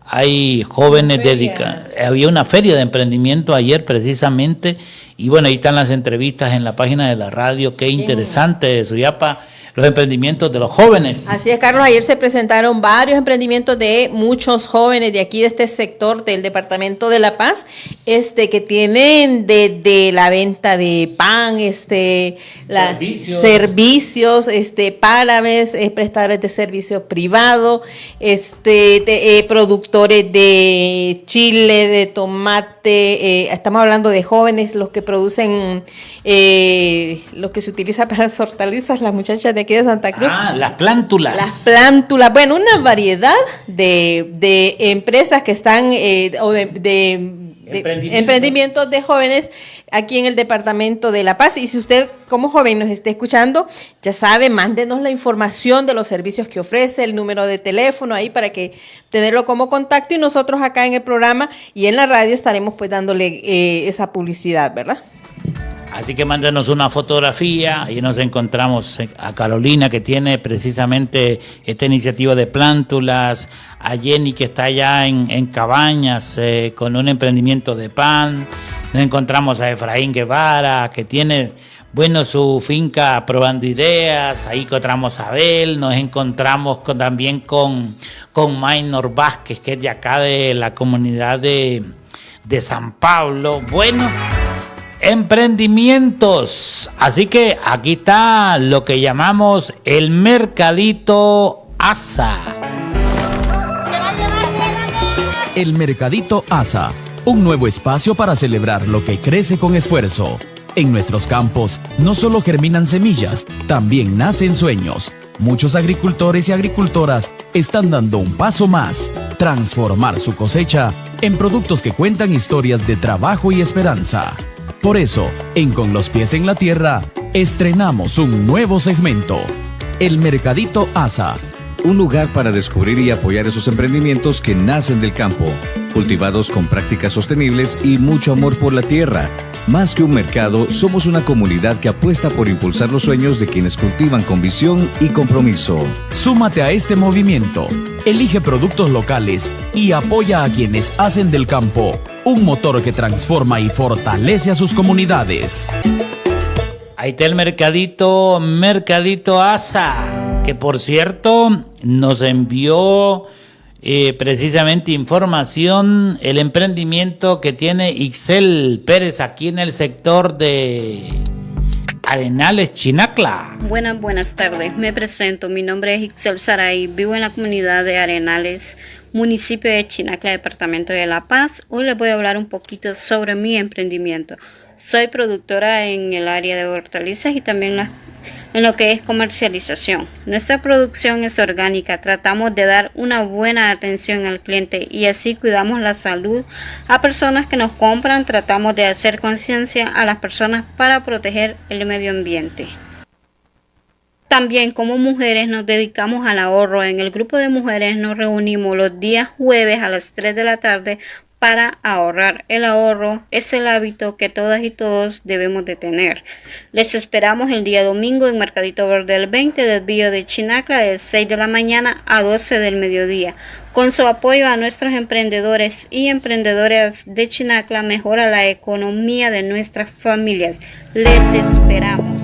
Hay jóvenes dedicados. Había una feria de emprendimiento ayer precisamente. Y bueno, ahí están las entrevistas en la página de la radio. Qué interesante, Suyapa, los emprendimientos de los jóvenes. Así es, Carlos, ayer se presentaron varios emprendimientos de muchos jóvenes de aquí, de este sector del departamento de La Paz, que tienen de la venta de pan, servicios, párabes, prestadores de servicio privado, productores de chile, de tomate, estamos hablando de jóvenes, los que producen lo que se utiliza para las hortalizas, las muchachas de aquí de Santa Cruz. Las plántulas. Las plántulas, bueno, una variedad de empresas que están, emprendimientos de jóvenes aquí en el departamento de La Paz. Y si usted como joven nos esté escuchando, ya sabe, mándenos la información de los servicios que ofrece, el número de teléfono ahí para que tenerlo como contacto, y nosotros acá en el programa y en la radio estaremos pues dándole esa publicidad, ¿verdad? Así que mándenos una fotografía. Ahí nos encontramos a Carolina, que tiene precisamente esta iniciativa de plántulas, a Jenny, que está allá en Cabañas con un emprendimiento de pan. Nos encontramos a Efraín Guevara, que tiene su finca Probando Ideas. Ahí encontramos a Abel. Nos encontramos también con Maynor Vázquez, que es de acá de la comunidad de San Pablo. Bueno, emprendimientos. Así que aquí está lo que llamamos el Mercadito ASA. El Mercadito ASA, un nuevo espacio para celebrar lo que crece con esfuerzo. En nuestros campos no solo germinan semillas, también nacen sueños. Muchos agricultores y agricultoras están dando un paso más: transformar su cosecha en productos que cuentan historias de trabajo y esperanza. Por eso, en Con los Pies en la Tierra, estrenamos un nuevo segmento, el Mercadito ASA. Un lugar para descubrir y apoyar esos emprendimientos que nacen del campo, cultivados con prácticas sostenibles y mucho amor por la tierra. Más que un mercado, somos una comunidad que apuesta por impulsar los sueños de quienes cultivan con visión y compromiso. Súmate a este movimiento, elige productos locales y apoya a quienes hacen del campo un motor que transforma y fortalece a sus comunidades. Ahí está el Mercadito ASA, que por cierto nos envió precisamente información, el emprendimiento que tiene Ixel Pérez aquí en el sector de Arenales, Chinacla. Buenas tardes, me presento, mi nombre es Ixel Saray, vivo en la comunidad de Arenales, municipio de Chinacla, departamento de La Paz. Hoy les voy a hablar un poquito sobre mi emprendimiento. Soy productora en el área de hortalizas y también en lo que es comercialización. Nuestra producción es orgánica, tratamos de dar una buena atención al cliente y así cuidamos la salud a personas que nos compran, tratamos de hacer conciencia a las personas para proteger el medio ambiente. También como mujeres nos dedicamos al ahorro. En el grupo de mujeres nos reunimos los días jueves a las 3 de la tarde para ahorrar. El ahorro es el hábito que todas y todos debemos de tener. Les esperamos el día domingo en Mercadito Verde del 20 del Desvío de Chinacla de 6 de la mañana a 12 del mediodía. Con su apoyo a nuestros emprendedores y emprendedoras de Chinacla mejora la economía de nuestras familias. Les esperamos.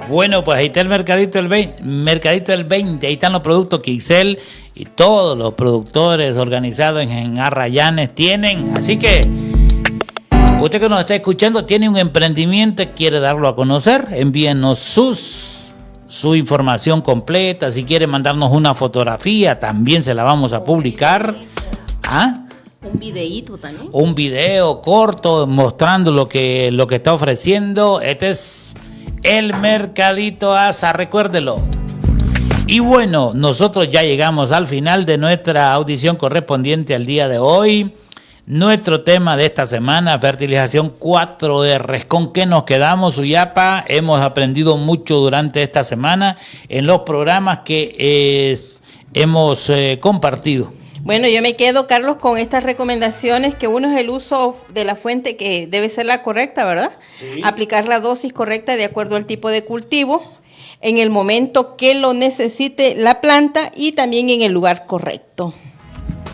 Bueno, pues ahí está el Mercadito del 20, ahí están los productos que Ixel y todos los productores organizados en Arrayanes tienen. Así que usted que nos está escuchando tiene un emprendimiento, quiere darlo a conocer, envíenos su información completa. Si quiere mandarnos una fotografía, también se la vamos a publicar. Un videíto también. Un video corto mostrando lo que está ofreciendo. Este es el Mercadito Asa, recuérdelo. Y bueno, nosotros ya llegamos al final de nuestra audición correspondiente al día de hoy. Nuestro tema de esta semana, fertilización 4R. ¿Con qué nos quedamos, Suyapa? Hemos aprendido mucho durante esta semana en los programas que hemos compartido. Bueno, yo me quedo, Carlos, con estas recomendaciones, que uno es el uso de la fuente, que debe ser la correcta, ¿verdad? Sí. Aplicar la dosis correcta de acuerdo al tipo de cultivo, en el momento que lo necesite la planta y también en el lugar correcto.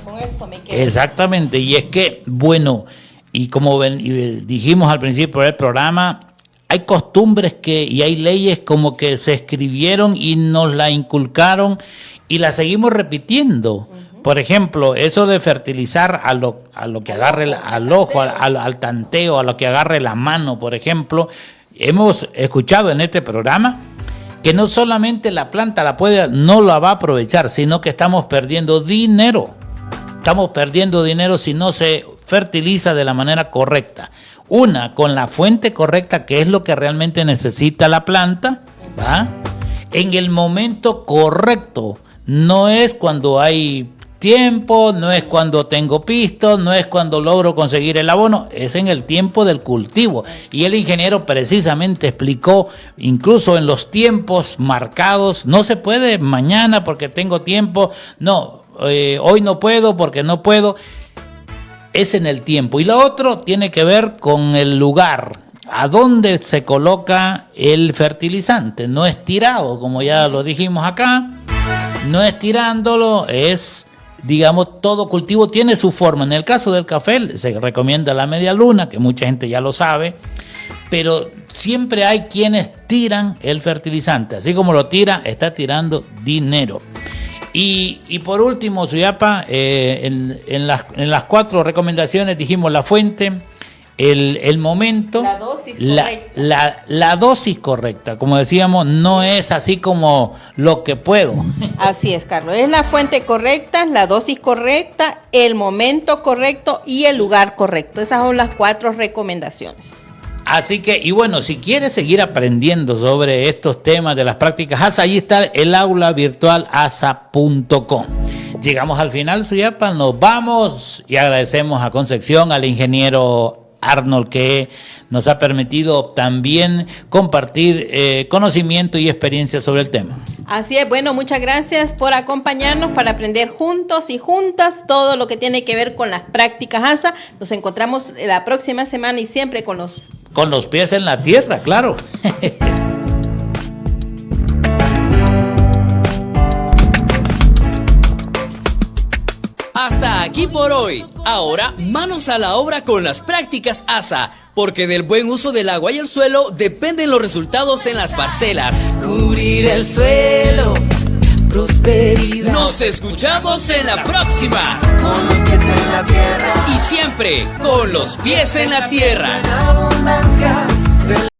Con eso me quedo. Exactamente, y es que, bueno, y como dijimos al principio del programa, hay costumbres y hay leyes como que se escribieron y nos la inculcaron y la seguimos repitiendo. Por ejemplo, eso de fertilizar a lo que agarre al ojo, al tanteo, a lo que agarre la mano, por ejemplo. Hemos escuchado en este programa que no solamente la planta no la va a aprovechar, sino que estamos perdiendo dinero. Estamos perdiendo dinero si no se fertiliza de la manera correcta. Con la fuente correcta, que es lo que realmente necesita la planta, ¿va? En el momento correcto. No es cuando hay tiempo, no es cuando tengo pisto, no es cuando logro conseguir el abono, es en el tiempo del cultivo. Y el ingeniero precisamente explicó, incluso en los tiempos marcados, no se puede mañana porque tengo tiempo, no, hoy no puedo porque no puedo, es en el tiempo. Y lo otro tiene que ver con el lugar, a dónde se coloca el fertilizante. No es tirado, como ya lo dijimos acá, no es tirándolo, es... Digamos, todo cultivo tiene su forma. En el caso del café se recomienda la media luna, que mucha gente ya lo sabe, pero siempre hay quienes tiran el fertilizante. Así como lo tira, está tirando dinero. Y por último, Suyapa, en las 4 recomendaciones dijimos la fuente, el momento, la dosis correcta. La dosis correcta, como decíamos, no es así como lo que puedo. Así es, Carlos, es la fuente correcta, la dosis correcta, el momento correcto y el lugar correcto. Esas son las 4 recomendaciones. Así que, y bueno, si quieres seguir aprendiendo sobre estos temas de las prácticas ASA, ahí está el aula virtual asa.com. Llegamos al final, Suyapa, nos vamos y agradecemos a Concepción, al ingeniero Arnold, que nos ha permitido también compartir conocimiento y experiencia sobre el tema. Así es, bueno, muchas gracias por acompañarnos para aprender juntos y juntas todo lo que tiene que ver con las prácticas ASA. Nos encontramos la próxima semana y siempre con los pies en la tierra, claro. Hasta aquí por hoy. Ahora, manos a la obra con las prácticas ASA, porque del buen uso del agua y el suelo dependen los resultados en las parcelas. Cubrir el suelo, prosperidad. Nos escuchamos en la próxima. Con los pies en la tierra. Y siempre con los pies en la tierra. En abundancia.